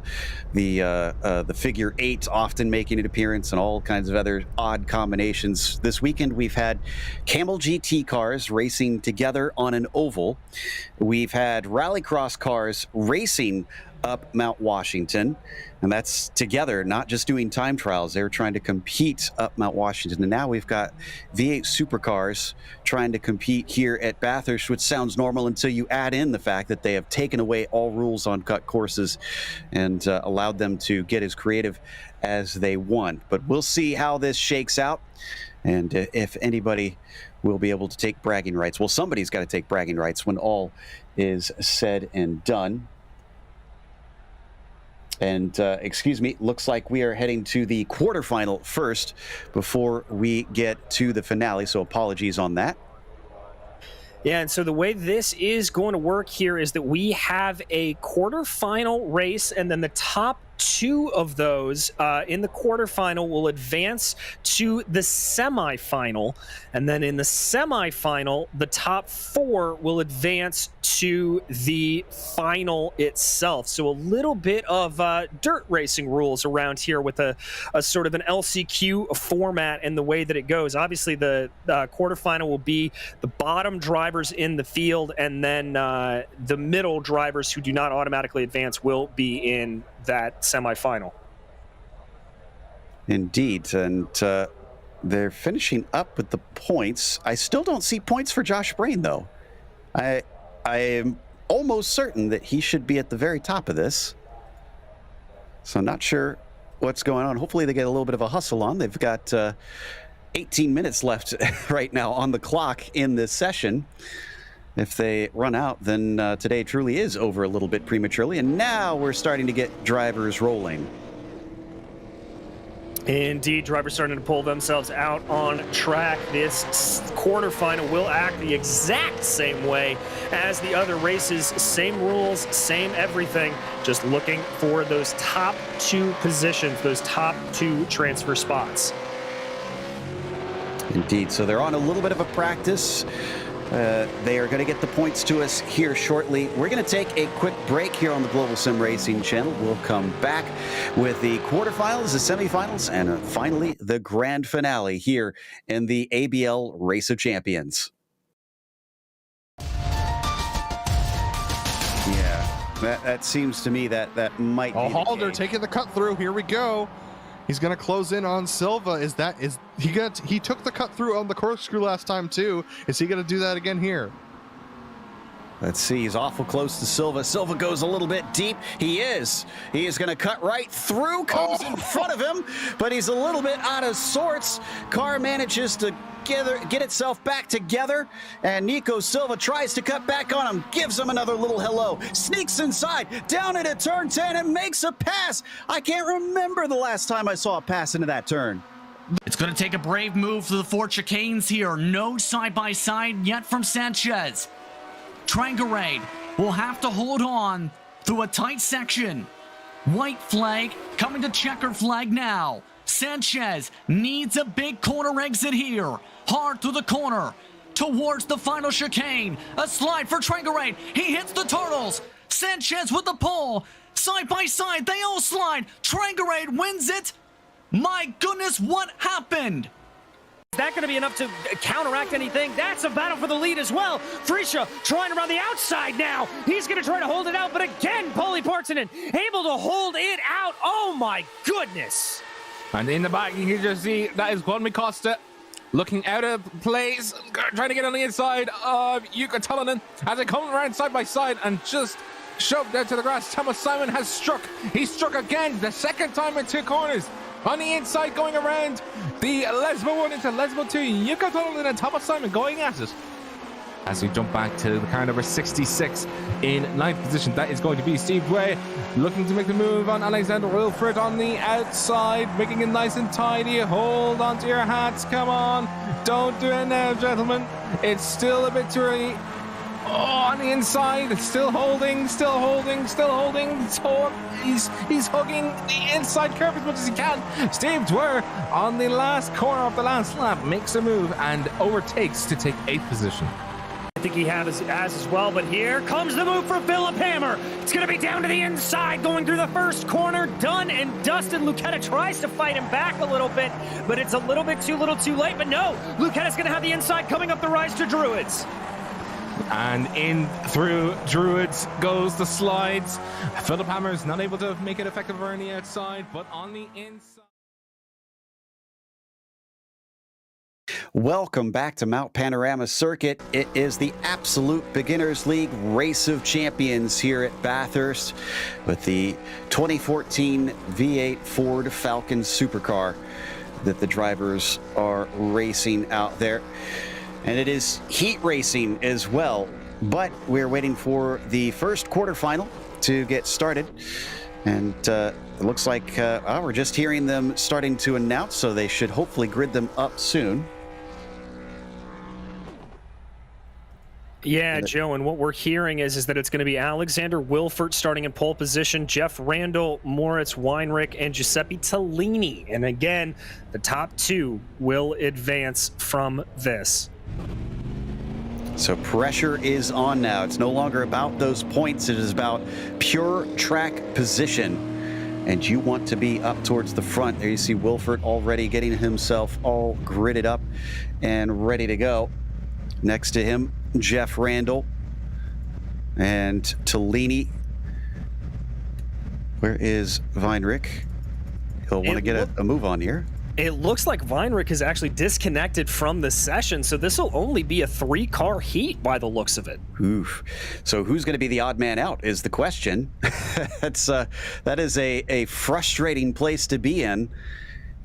[SPEAKER 1] figure 8 often making an appearance and all kinds of other odd combinations. This weekend we've had Camel GT cars racing together on an oval. We've had rallycross cars racing up Mount Washington, and that's together, not just doing time trials. They're trying to compete up Mount Washington. And now we've got V8 supercars trying to compete here at Bathurst, which sounds normal until you add in the fact that they have taken away all rules on cut courses and allowed them to get as creative as they want. But we'll see how this shakes out, and if anybody will be able to take bragging rights. Well, somebody's got to take bragging rights when all is said and done. And excuse me, looks like we are heading to the quarterfinal first before we get to the finale. So apologies on that.
[SPEAKER 4] Yeah, and so the way this is going to work here is that we have a quarterfinal race, and then the top 2 of those in the quarterfinal will advance to the semifinal, and then in the semifinal, the top 4 will advance to the final itself. So a little bit of dirt racing rules around here with a sort of an LCQ format and the way that it goes. Obviously, the quarterfinal will be the bottom drivers in the field, and then the middle drivers who do not automatically advance will be in that semifinal.
[SPEAKER 1] Indeed, and they're finishing up with the points. I still don't see points for Josh Brain, though. I am almost certain that he should be at the very top of this. So I'm not sure what's going on. Hopefully they get a little bit of a hustle on. They've got 18 minutes left right now on the clock in this session. If they run out, then today truly is over a little bit prematurely. And now we're starting to get drivers rolling.
[SPEAKER 4] Indeed, drivers starting to pull themselves out on track. This quarterfinal will act the exact same way as the other races. Same rules, same everything. Just looking for those top 2 positions, those top 2 transfer spots.
[SPEAKER 1] Indeed, so they're on a little bit of a practice. They are going to get the points to us here shortly. We're going to take a quick break here on the Global SimRacing Channel. We'll come back with the quarterfinals, the semifinals, and finally the grand finale here in the ABL Race of Champions. Yeah, that seems to me that might be
[SPEAKER 2] Halder taking the cut through. Here we go. He's going to close in on Silva. He took the cut through on the corkscrew last time too. Is he going to do that again here?
[SPEAKER 1] Let's see. He's awful close to Silva. Silva goes a little bit deep. He is going to cut right through, comes in front of him, but he's a little bit out of sorts. Car manages to get itself back together, and Nico Silva tries to cut back on him, gives him another little hello, sneaks inside, down into turn 10, and makes a pass. I can't remember the last time I saw a pass into that turn.
[SPEAKER 3] It's going to take a brave move to the four chicanes here. No side-by-side yet from Sanchez. Trangarade will have to hold on through a tight section. White flag coming to checkered flag now. Sanchez needs a big corner exit here. Hard through the corner towards the final chicane. A slide for Trangarade. He hits the turtles. Sanchez with the pole. Side by side, they all slide. Trangarade wins it. My goodness, what happened?
[SPEAKER 4] Is that going to be enough to counteract anything? That's a battle for the lead as well. Frisha trying around the outside now. He's going to try to hold it out, but again, Polly Partonen able to hold it out. Oh my goodness.
[SPEAKER 5] And in the back, you can just see that is Juan Costa looking out of place, trying to get on the inside of Jukka Tolonen as they come around side by side and just shoved out to the grass. Thomas Simon has struck. He struck again, the second time in 2 corners. On the inside, going around the Lesbo 1 into Lesbo 2. Jukka Tolonen and Thomas Simon going at it. As we jump back to the car number 66 in 9th position, that is going to be Steve Way, looking to make the move on Alexander Wilfred on the outside, making it nice and tidy. Hold on to your hats, come on. Don't do it now, gentlemen. It's still a bit too early. Oh, on the inside, still holding. He's hugging the inside curve as much as he can. Steve Dwyer on the last corner of the last lap makes a move and overtakes to take 8th position.
[SPEAKER 4] I think he has as well, but here comes the move for Philip Hammer. It's going to be down to the inside, going through the first corner, done and dusted. Lucetta tries to fight him back a little bit, but it's a little bit too late, but no, Lucetta's going to have the inside coming up the rise to Druids.
[SPEAKER 5] And in through Druids goes the slides. Philip Hammer is not able to make it effective on the outside, but on the inside.
[SPEAKER 1] Welcome back to Mount Panorama Circuit. It is the absolute beginners league race of champions here at Bathurst with the 2014 V8 Ford Falcon supercar that the drivers are racing out there. And it is heat racing as well, but we're waiting for the first quarterfinal to get started. And it looks like we're just hearing them starting to announce, so they should hopefully grid them up soon.
[SPEAKER 4] Yeah, Joe, and what we're hearing is that it's going to be Alexander Wilfert starting in pole position, Jeff Randall, Moritz Weinrich, and Giuseppe Tellini. And again, the top 2 will advance from this.
[SPEAKER 1] So pressure is on now. It's no longer about those points. It is about pure track position. And you want to be up towards the front. There you see Wilfert already getting himself all gridded up and ready to go. Next to him, Jeff Randall and Tellini. Where is Weinrich? He'll want to get a move on here.
[SPEAKER 4] It looks like Weinrich is actually disconnected from the session, so this will only be a 3-car heat by the looks of it.
[SPEAKER 1] Oof. So who's going to be the odd man out is the question. That is a frustrating place to be in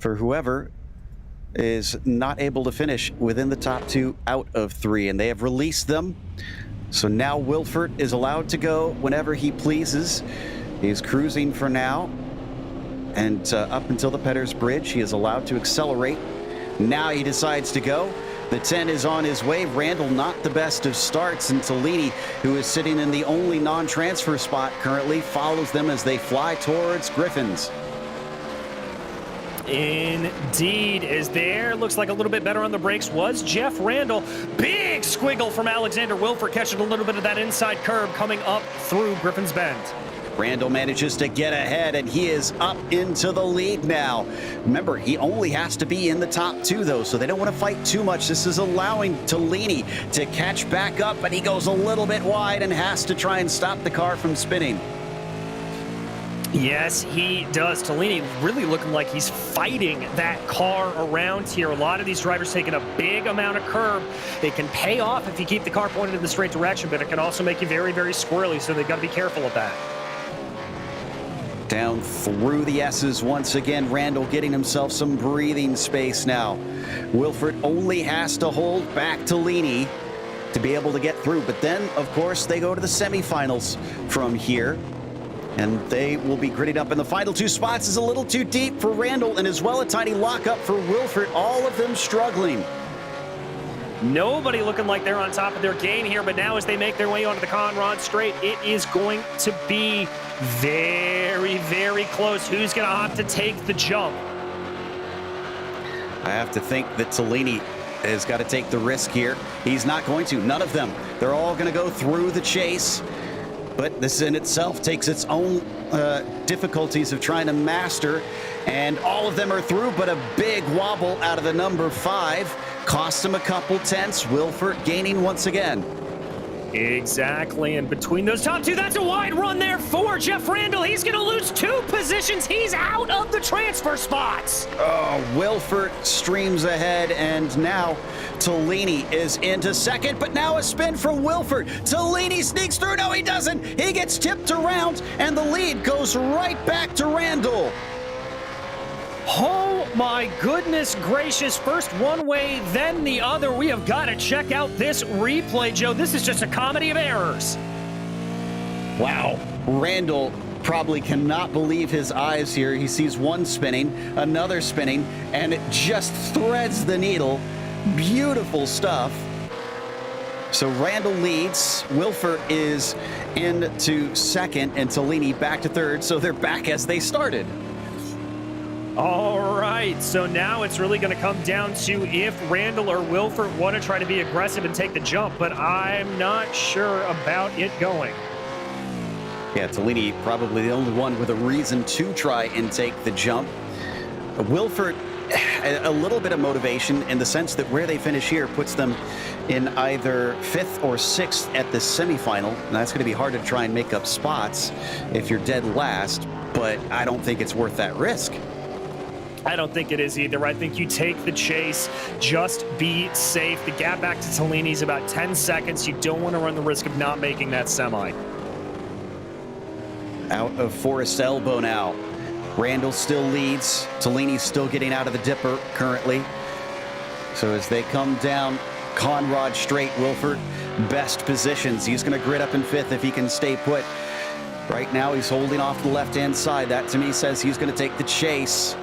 [SPEAKER 1] for whoever is not able to finish within the top 2 out of 3, and they have released them. So now Wilfert is allowed to go whenever he pleases. He's cruising for now. And up until the Petters Bridge, he is allowed to accelerate. Now he decides to go. The 10 is on his way. Randall not the best of starts, and Tellini, who is sitting in the only non-transfer spot currently, follows them as they fly towards Griffins.
[SPEAKER 4] Indeed is there. Looks like a little bit better on the brakes was Jeff Randall. Big squiggle from Alexander Wilfert, catching a little bit of that inside curb coming up through Griffin's Bend.
[SPEAKER 1] Randall manages to get ahead, and he is up into the lead now. Remember, he only has to be in the top 2, though, so they don't want to fight too much. This is allowing Tellini to catch back up, but he goes a little bit wide and has to try and stop the car from spinning.
[SPEAKER 4] Yes, he does. Tellini really looking like he's fighting that car around here. A lot of these drivers taking a big amount of curb. They can pay off if you keep the car pointed in the straight direction, but it can also make you very, very squirrely, so they've got to be careful of that.
[SPEAKER 1] Down through the S's once again. Randall getting himself some breathing space now. Wilfert only has to hold back Tellini to be able to get through. But then, of course, they go to the semifinals from here. And they will be gridded up in the final 2 spots. Is a little too deep for Randall, and as well a tiny lockup for Wilfert. All of them struggling.
[SPEAKER 4] Nobody looking like they're on top of their game here, but now as they make their way onto the Conrad Straight, it is going to be very, very close. Who's going to have to take the jump?
[SPEAKER 1] I have to think that Tellini has got to take the risk here. He's not going to. None of them. They're all going to go through the chase. but this in itself takes its own difficulties of trying to master, and all of them are through, but a big wobble out of the number 5 cost him a couple tenths. Wilford gaining once again.
[SPEAKER 4] Exactly, and between those top two, that's a wide run there for Jeff Randall. He's going to lose 2 positions. He's out of the transfer spots.
[SPEAKER 1] Oh, Wilford streams ahead, and now Tellini is into second, but now a spin from Wilford. Tellini sneaks through. No, he doesn't. He gets tipped around, and the lead goes right back to Randall.
[SPEAKER 4] Oh my goodness gracious. First one way, then the other. We have got to check out this replay, Joe. This is just a comedy of errors.
[SPEAKER 1] Wow. Randall probably cannot believe his eyes here. He sees one spinning, another spinning, and it just threads the needle. Beautiful stuff. So Randall leads. Wilford is into second, and Tellini back to third. So they're back as they started.
[SPEAKER 4] All right, so now it's really going to come down to if Randall or Wilford want to try to be aggressive and take the jump, but I'm not sure about it going.
[SPEAKER 1] Yeah, Tellini probably the only one with a reason to try and take the jump. Wilford, a little bit of motivation in the sense that where they finish here puts them in either 5th or 6th at the semifinal. And that's going to be hard to try and make up spots if you're dead last, but I don't think it's worth that risk.
[SPEAKER 4] I don't think it is either. I think you take the chase, just be safe. The gap back to Tellini is about 10 seconds. You don't want to run the risk of not making that semi.
[SPEAKER 1] Out of Forest Elbow now. Randall still leads. Tellini's still getting out of the dipper currently. So as they come down Conrad straight, Wilford, best positions. He's going to grid up in 5th if he can stay put. Right now he's holding off the left-hand side. That to me says he's going to take the chase.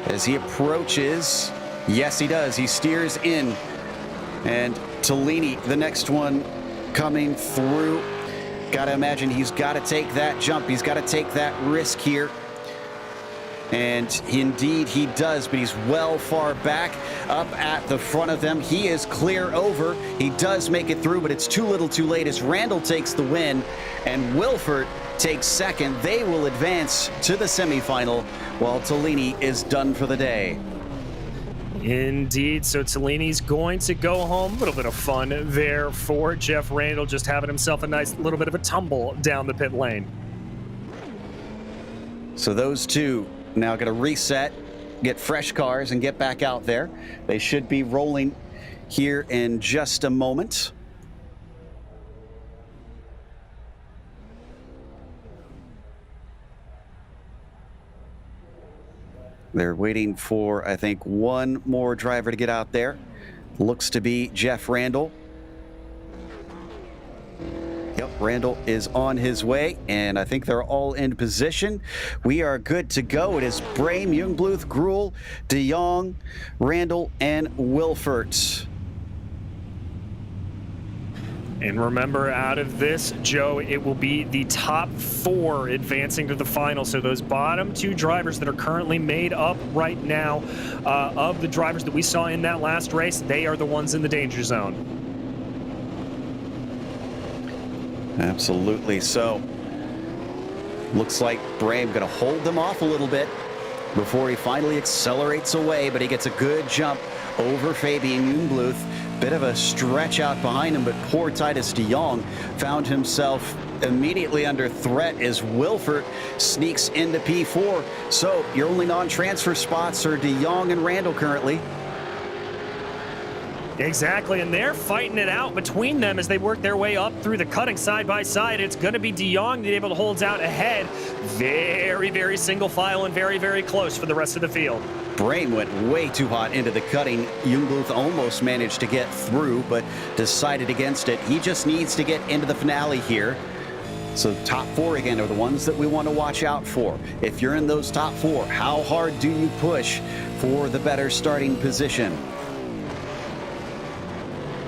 [SPEAKER 1] As he approaches, yes, he does. He steers in. And Tellini, the next one coming through. Got to imagine he's got to take that jump. He's got to take that risk here. And indeed he does, but he's well far back up at the front of them. He is clear over. He does make it through, but it's too little too late as Randall takes the win and Wilford takes second. They will advance to the semifinal while Tellini is done for the day.
[SPEAKER 4] Indeed, so Tellini's going to go home. A little bit of fun there for Jeff Randall, just having himself a nice little bit of a tumble down the pit lane.
[SPEAKER 1] So those two now going to reset, get fresh cars, and get back out there. They should be rolling here in just a moment. They're waiting for, I think, one more driver to get out there. Looks to be Jeff Randall. Yep, Randall is on his way, and I think they're all in position. We are good to go. It is Brame, Jungbluth, Gruel, De Jong, Randall, and Wilford.
[SPEAKER 4] And remember, out of this, Joe, it will be the top 4 advancing to the final. So those bottom 2 drivers that are currently made up right now of the drivers that we saw in that last race, they are the ones in the danger zone.
[SPEAKER 1] Absolutely. So looks like Brame going to hold them off a little bit before he finally accelerates away, but he gets a good jump over Fabian Jungbluth. Bit of a stretch out behind him, but poor Titus de Jong found himself immediately under threat as Wilford sneaks into P4. So your only non-transfer spots are de Jong and Randall currently.
[SPEAKER 4] Exactly, and they're fighting it out between them as they work their way up through the cutting side by side. It's going to be De Jong that able to hold out ahead. Very, very single file and very, very close for the rest of the field.
[SPEAKER 1] Brame went way too hot into the cutting. Jungbluth almost managed to get through, but decided against it. He just needs to get into the finale here. So top 4 again are the ones that we want to watch out for. If you're in those top 4, how hard do you push for the better starting position?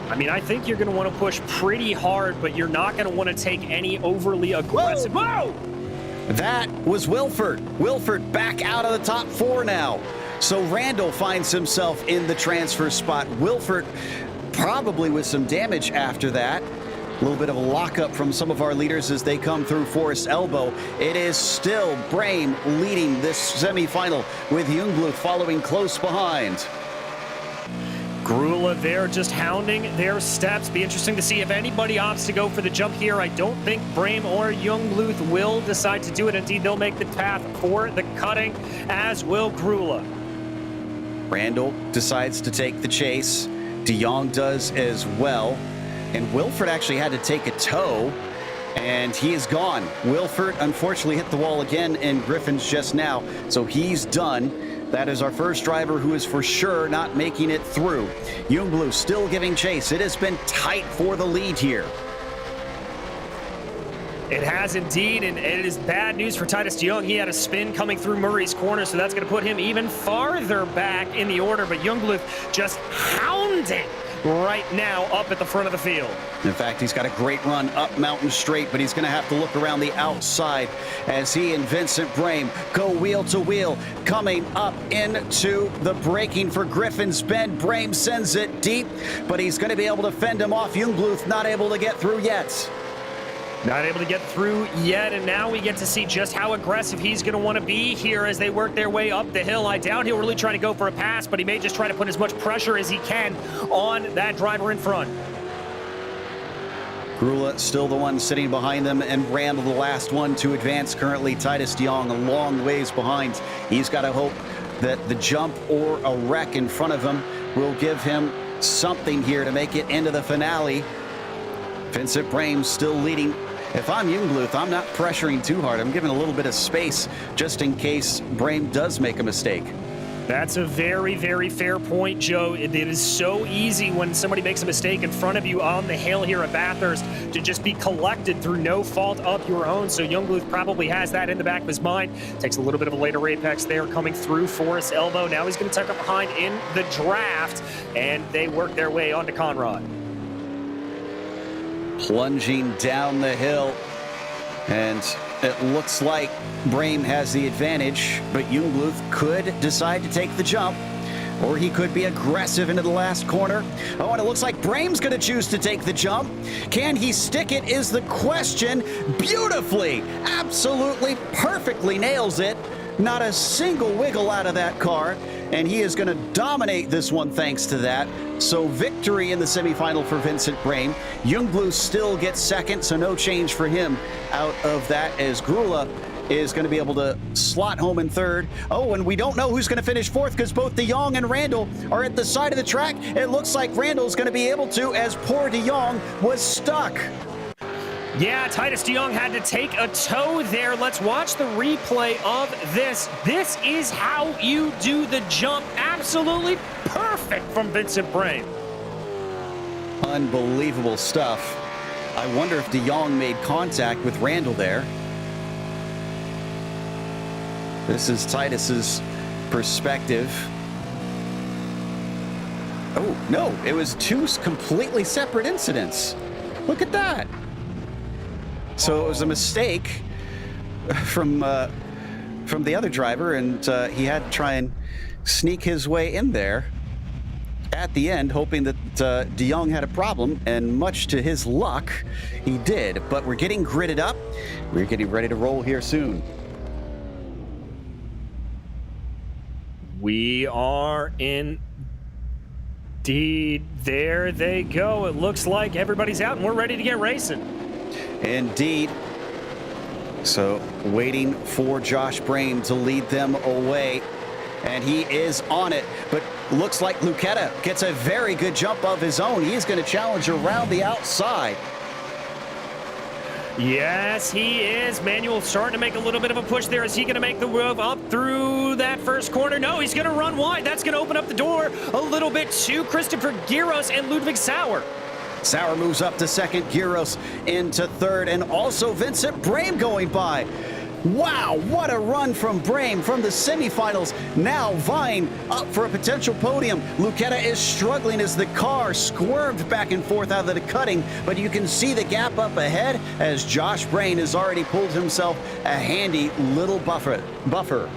[SPEAKER 4] I mean, I think you're going to want to push pretty hard, but you're not going to want to take any overly aggressive. Whoa!
[SPEAKER 1] That was Wilford. Wilford back out of the top 4 now. So Randall finds himself in the transfer spot. Wilford probably with some damage after that. A little bit of a lockup from some of our leaders as they come through Forest Elbow. It is still Brame leading this semifinal with Jungbluth following close behind.
[SPEAKER 4] Grula there just hounding their steps. Be interesting to see if anybody opts to go for the jump here. I don't think Brame or Jungbluth will decide to do it. Indeed, they'll make the path for the cutting, as will Grula.
[SPEAKER 1] Randall decides to take the chase. De Jong does as well. And Wilford actually had to take a tow, and he is gone. Wilford unfortunately hit the wall again in Griffin's just now, so he's done. That is our first driver who is for sure not making it through. Jungbluth still giving chase. It has been tight for the lead here.
[SPEAKER 4] It has indeed, and it is bad news for Titus de Jong. He had a spin coming through Murray's corner, so that's going to put him even farther back in the order, but Jungbluth just hounding right now up at the front of the field.
[SPEAKER 1] In fact, he's got a great run up Mountain Straight, but he's going to have to look around the outside as he and Vincent Brame go wheel to wheel, coming up into the braking for Griffin's Bend. Brame sends it deep, but he's going to be able to fend him off. Jungbluth not able to get through yet.
[SPEAKER 4] Not able to get through yet, and now we get to see just how aggressive he's going to want to be here as they work their way up the hill. I doubt he'll really try to go for a pass, but he may just try to put as much pressure as he can on that driver in front.
[SPEAKER 1] Grula still the one sitting behind them, and Randall the last one to advance. Currently, Titus de Jong a long ways behind. He's got to hope that the jump or a wreck in front of him will give him something here to make it into the finale. Vincent Brame still leading. If I'm Jungbluth, I'm not pressuring too hard. I'm giving a little bit of space just in case Brame does make a mistake.
[SPEAKER 4] That's a very, very fair point, Joe. It is so easy when somebody makes a mistake in front of you on the hill here at Bathurst to just be collected through no fault of your own. So Jungbluth probably has that in the back of his mind. Takes a little bit of a later apex there coming through Forest Elbow. Now he's going to tuck up behind in the draft, and they work their way onto Conrad.
[SPEAKER 1] Plunging down the hill, and it looks like Brame has the advantage, but Jungbluth could decide to take the jump, or he could be aggressive into the last corner. Oh, and it looks like Brame's going to choose to take the jump. Can he stick it is the question. Beautifully, absolutely perfectly nails it. Not a single wiggle out of that car, and he is going to dominate this one thanks to that. So victory in the semifinal for Vincent Brame. Jungbluth still gets second, so no change for him out of that, as Grula is going to be able to slot home in third. Oh, and we don't know who's going to finish fourth because both de Jong and Randall are at the side of the track. It looks like Randall's going to be able to, as poor de Jong was stuck.
[SPEAKER 4] Yeah, Titus de Jong had to take a tow there. Let's watch the replay of this. This is how you do the jump. Absolutely perfect from Vincent Brame.
[SPEAKER 1] Unbelievable stuff. I wonder if de Jong made contact with Randall there. This is Titus's perspective. Oh, no, it was two completely separate incidents. Look at that. So it was a mistake from the other driver, and he had to try and sneak his way in there at the end, hoping that de Jong had a problem, and much to his luck, he did. But we're getting gridded up. We're getting ready to roll here soon.
[SPEAKER 4] We are indeed. There they go. It looks like everybody's out, and we're ready to get racing.
[SPEAKER 1] Indeed. So waiting for Josh Brame to lead them away, and he is on it, but looks like Lucetta gets a very good jump of his own. He is going to challenge around the outside.
[SPEAKER 4] Yes, he is. Manuel starting to make a little bit of a push there. Is he going to make the move up through that first corner? No, he's going to run wide. That's going to open up the door a little bit to Christopher Giros and Ludwig Sauer.
[SPEAKER 1] Sauer moves up to second, Giros into third, and also Vincent Brame going by. Wow, what a run from Brame from the semifinals. Now vying up for a potential podium. Lucetta is struggling as the car squirmed back and forth out of the cutting, but you can see the gap up ahead as Josh Brame has already pulled himself a handy little buffer.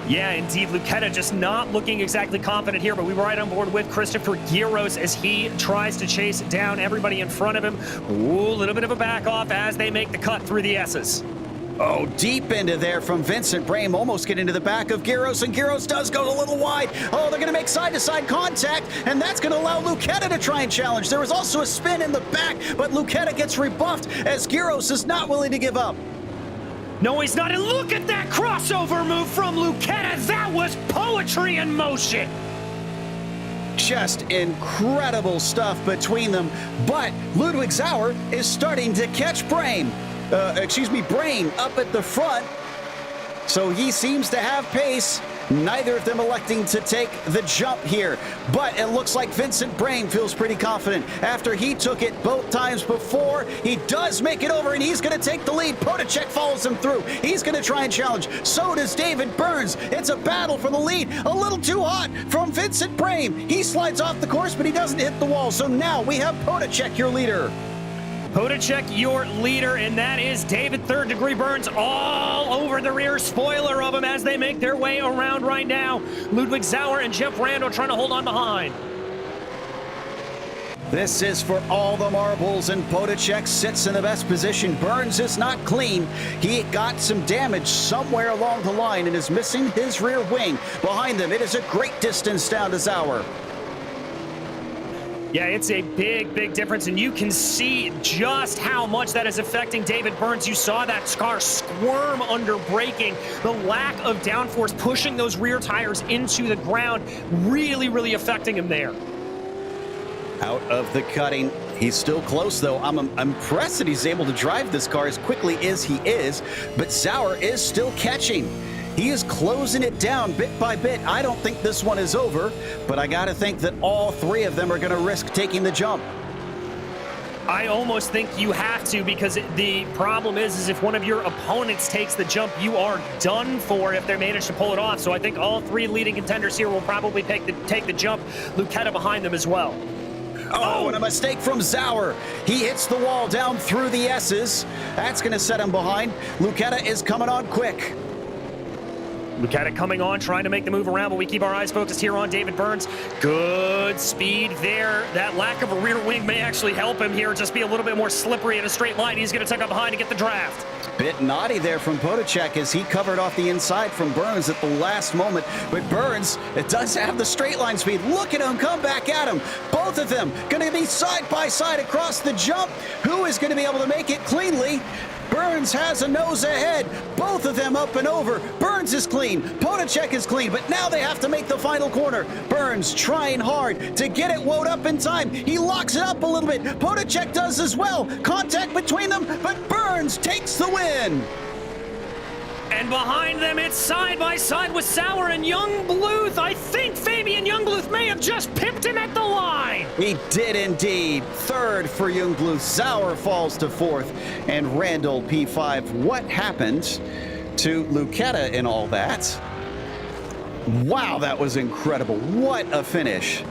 [SPEAKER 4] Yeah, indeed. Lucetta just not looking exactly confident here, but we were right on board with Christopher Giros as he tries to chase down everybody in front of him. Ooh, a little bit of a back off as they make the cut through the S's.
[SPEAKER 1] Oh, deep into there from Vincent Brame, almost get into the back of Giros, and Giros does go a little wide. Oh, they're going to make side-to-side contact, and that's going to allow Lucetta to try and challenge. There was also a spin in the back, but Lucetta gets rebuffed as Giros is not willing to give up.
[SPEAKER 4] No, he's not. And look at that crossover move from Lucetta. That was poetry in motion.
[SPEAKER 1] Just incredible stuff between them, but Ludwig Sauer is starting to catch Brain up at the front, so he seems to have pace. Neither of them electing to take the jump here, but it looks like Vincent Brame feels pretty confident. After he took it both times before, he does make it over, and he's going to take the lead. Potacek follows him through. He's going to try and challenge. So does David Burns. It's a battle for the lead. A little too hot from Vincent Brame. He slides off the course, but he doesn't hit the wall. So now we have Potacek, your leader.
[SPEAKER 4] Potacek, your leader, and that is David Third Degree Burns all over the rear spoiler of him as they make their way around right now. Ludwig Sauer and Jeff Randall trying to hold on behind.
[SPEAKER 1] This is for all the marbles, and Potacek sits in the best position. Burns is not clean. He got some damage somewhere along the line and is missing his rear wing. Behind them, it is a great distance down to Sauer.
[SPEAKER 4] Yeah, it's a big, big difference, and you can see just how much that is affecting David Burns. You saw that car squirm under braking. The lack of downforce pushing those rear tires into the ground really, really affecting him there.
[SPEAKER 1] Out of the cutting. He's still close, though. I'm impressed that he's able to drive this car as quickly as he is, but Sauer is still catching. He is closing it down bit by bit. I don't think this one is over, but I got to think that all three of them are going to risk taking the jump.
[SPEAKER 4] I almost think you have to, because the problem is if one of your opponents takes the jump, you are done for if they manage to pull it off. So I think all three leading contenders here will probably take the jump. Lucetta behind them as well.
[SPEAKER 1] Oh, and a mistake from Sauer. He hits the wall down through the S's. That's going to set him behind. Lucetta is coming on quick.
[SPEAKER 4] Lucetta coming on, trying to make the move around, but we keep our eyes focused here on David Burns. Good speed there. That lack of a rear wing may actually help him here, just be a little bit more slippery in a straight line. He's going to tuck up behind to get the draft.
[SPEAKER 1] Bit naughty there from Potacek as he covered off the inside from Burns at the last moment. But Burns, it does have the straight line speed. Look at him come back at him. Both of them going to be side by side across the jump. Who is going to be able to make it cleanly? Burns has a nose ahead. Both of them up and over. Burns is clean. Potacek is clean, but now they have to make the final corner. Burns trying hard to get it wound up in time. He locks it up a little bit. Potacek does as well. Contact between them, but Burns takes the win.
[SPEAKER 4] And behind them, it's side by side with Sauer and Youngbluth. I think Fabian Youngbluth may have just pipped him at the line.
[SPEAKER 1] He did indeed. Third for Youngbluth. Sauer falls to fourth, and Randall P5. What happened to Lucetta in all that? Wow, that was incredible. What a finish.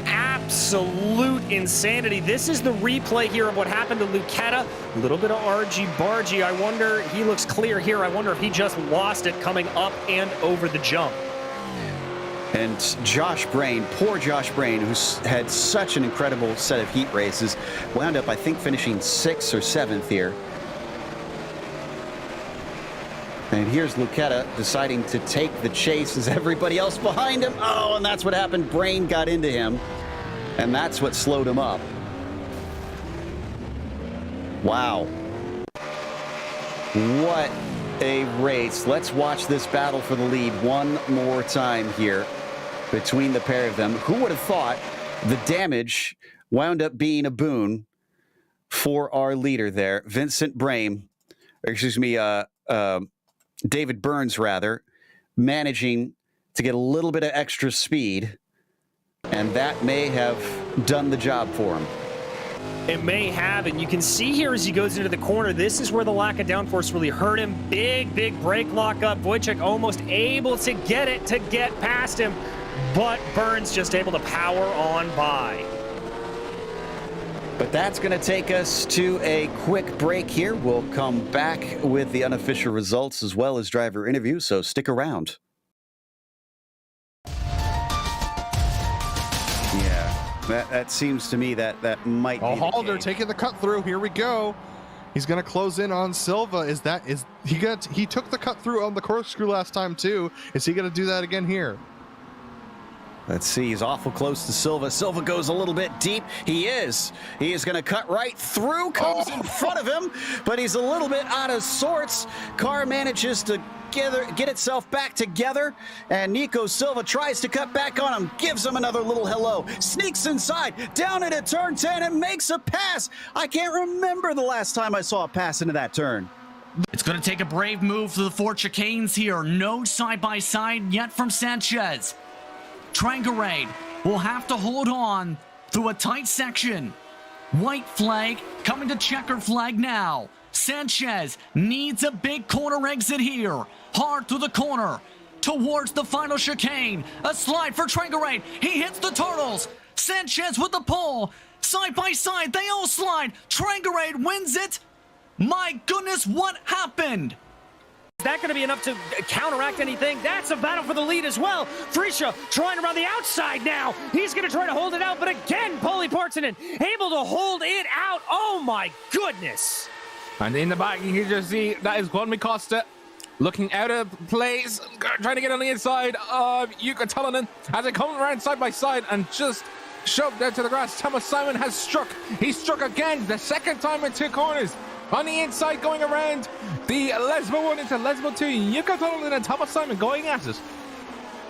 [SPEAKER 4] Absolute insanity. This is the replay here of what happened to Lucetta. A little bit of argy-bargy. I wonder, he looks clear here. I wonder if he just lost it coming up and over the jump.
[SPEAKER 1] And Josh Brain, poor Josh Brain, who's had such an incredible set of heat races, wound up, I think, finishing 6th or 7th here. And here's Lucetta deciding to take the chase as everybody else behind him. Oh, and that's what happened. Brain got into him, and that's what slowed him up. Wow. What a race. Let's watch this battle for the lead one more time here between the pair of them. Who would have thought the damage wound up being a boon for our leader there, Vincent Brame, or excuse me, David Burns, rather, managing to get a little bit of extra speed, and that may have done the job for him.
[SPEAKER 4] It may have, and you can see here as he goes into the corner, this is where the lack of downforce really hurt him. Big, big brake lock up. Wojciech almost able to get it to get past him, but Burns just able to power on by.
[SPEAKER 1] But that's going to take us to a quick break here. We'll come back with the unofficial results as well as driver interviews, so stick around. Yeah, that seems to me that might be
[SPEAKER 2] Halder taking the cut through. Here we go. He's going to close in on Silva. He took the cut through on the corkscrew last time too. Is he going to do that again here?
[SPEAKER 1] Let's see, he's awful close to Silva. Silva goes a little bit deep. He is going to cut right through, comes in front of him, but he's a little bit out of sorts. Car manages to get itself back together, and Nico Silva tries to cut back on him, gives him another little hello, sneaks inside, down into turn 10, and makes a pass. I can't remember the last time I saw a pass into that turn.
[SPEAKER 3] It's going to take a brave move for the four chicanes here. No side-by-side yet from Sanchez. Trangarade will have to hold on through a tight section. White flag coming to checkered flag now. Sanchez needs a big corner exit here. Hard through the corner towards the final chicane. A slide for Trangarade. He hits the turtles. Sanchez with the pull. Side by side, they all slide. Trangarade wins it. My goodness, what happened?
[SPEAKER 4] Is that going to be enough to counteract anything? That's a battle for the lead as well. Frisha trying around the outside now. He's going to try to hold it out, but again, Paulie Partonen able to hold it out. Oh my goodness.
[SPEAKER 5] And in the back, you can just see that is Juan Costa looking out of place, trying to get on the inside of Jukka Tolonen as it comes around side by side and just shoved out to the grass. Thomas Simon has struck. He struck again, the second time in two corners. On the inside, going around the Lesbo 1 into Lesbo 2. Jukka Tolonen and Thomas Simon going at it.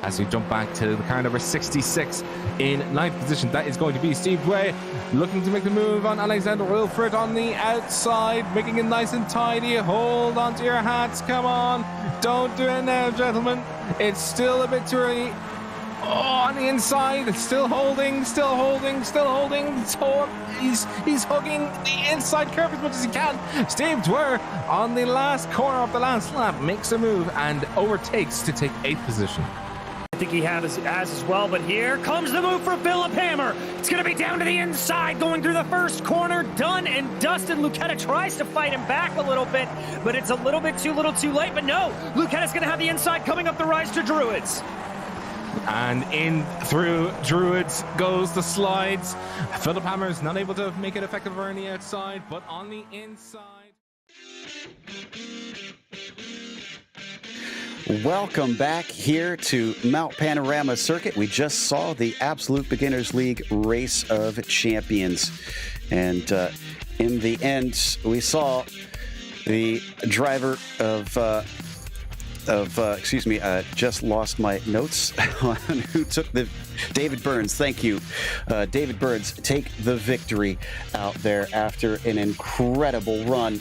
[SPEAKER 5] As we jump back to the car number 66 in ninth position, that is going to be Steve Way, looking to make the move on Alexander Wilfred on the outside, making it nice and tidy. Hold on to your hats, come on. Don't do it now, gentlemen. It's still a bit too early. Oh, on the inside, it's still holding. So he's hugging the inside curve as much as he can. Steve Dwyer on the last corner of the last lap makes a move and overtakes to take 8th position.
[SPEAKER 4] I think he has as well, but here comes the move for Philip Hammer. It's going to be down to the inside, going through the first corner, done and dusted. Lucetta tries to fight him back a little bit, but it's a little bit too late. But no, Lucetta's going to have the inside coming up the rise to Druids.
[SPEAKER 5] And in through Druids goes the slides. Philip Hammer is not able to make it effective on the outside, but on the inside.
[SPEAKER 1] Welcome back here to Mount Panorama Circuit. We just saw the Absolute Beginners League Race of Champions. And in the end, we saw the driver just lost my notes on who took the David Burns. Thank you. David Burns take the victory out there after an incredible run.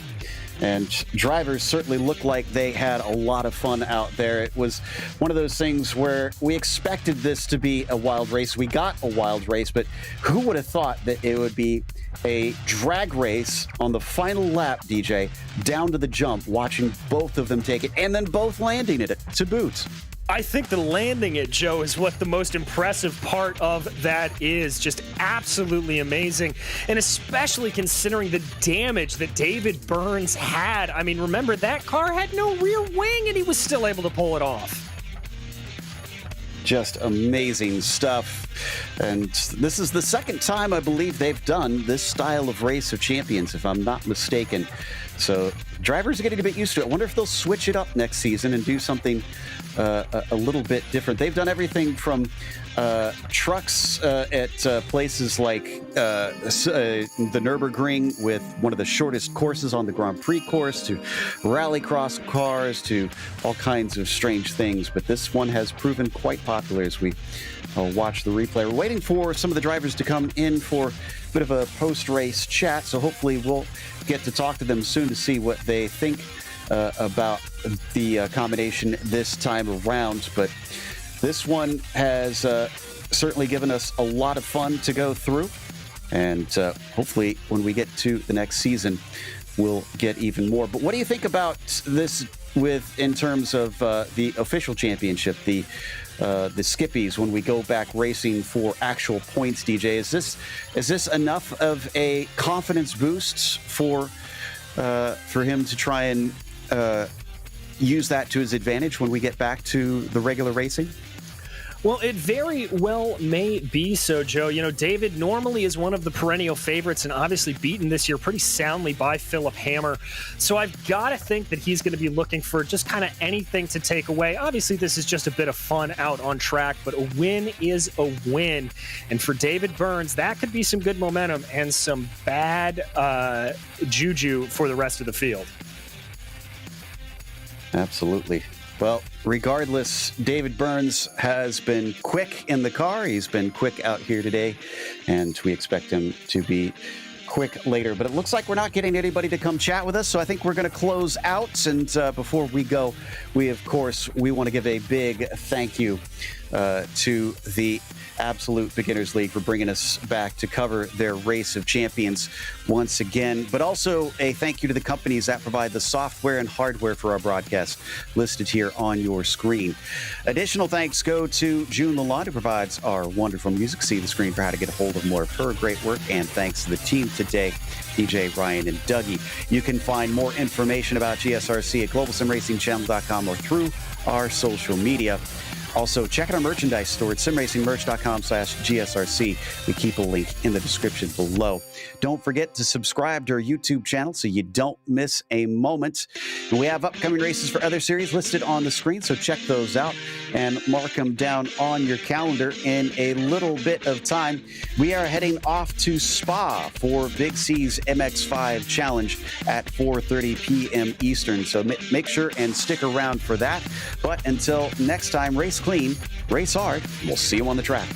[SPEAKER 1] And drivers certainly looked like they had a lot of fun out there. It was one of those things where we expected this to be a wild race. We got a wild race, but who would have thought that it would be a drag race on the final lap, DJ, down to the jump, watching both of them take it, and then both landing it to boot.
[SPEAKER 4] I think the landing it, Joe, is what the most impressive part of that is. Just absolutely amazing. And especially considering the damage that David Burns had. I mean, remember, that car had no rear wing and he was still able to pull it off.
[SPEAKER 1] Just amazing stuff. And this is the second time I believe they've done this style of Race of Champions, if I'm not mistaken. So drivers are getting a bit used to it. I wonder if they'll switch it up next season and do something a little bit different. They've done everything from trucks at places like the Nürburgring with one of the shortest courses on the Grand Prix course, to rallycross cars, to all kinds of strange things. But this one has proven quite popular as we watch the replay. We're waiting for some of the drivers to come in for a bit of a post-race chat, so hopefully we'll get to talk to them soon to see what they think about the combination this time around. But this one has certainly given us a lot of fun to go through, and hopefully when we get to the next season, we'll get even more. But what do you think about this in terms of the official championship, the skippies, when we go back racing for actual points, DJ, is this enough of a confidence boost for him to try and use that to his advantage when we get back to the regular racing?
[SPEAKER 4] Well, it very well may be so, Joe. You know, David normally is one of the perennial favorites and obviously beaten this year pretty soundly by Philip Hammer. So I've got to think that he's going to be looking for just kind of anything to take away. Obviously, this is just a bit of fun out on track, but a win is a win. And for David Burns, that could be some good momentum and some bad juju for the rest of the field.
[SPEAKER 1] Absolutely. Well, regardless, David Burns has been quick in the car. He's been quick out here today, and we expect him to be quick later. But it looks like we're not getting anybody to come chat with us, so I think we're going to close out. And before we go, we want to give a big thank you to the Absolute Beginners League for bringing us back to cover their Race of Champions once again, but also a thank you to the companies that provide the software and hardware for our broadcast listed here on your screen. Additional thanks go to June Lalonde, who provides our wonderful music. See the screen for how to get a hold of more of her great work, and thanks to the team today, DJ, Ryan, and Dougie. You can find more information about GSRC at globalsimracingchannel.com or through our social media. Also, check out our merchandise store at simracingmerch.com/GSRC. We keep a link in the description below. Don't forget to subscribe to our YouTube channel so you don't miss a moment. And we have upcoming races for other series listed on the screen, so check those out and mark them down on your calendar in a little bit of time. We are heading off to Spa for Big C's MX5 Challenge at 4:30 p.m. Eastern, so make sure and stick around for that. But until next time, race clean, race hard, and we'll see you on the track.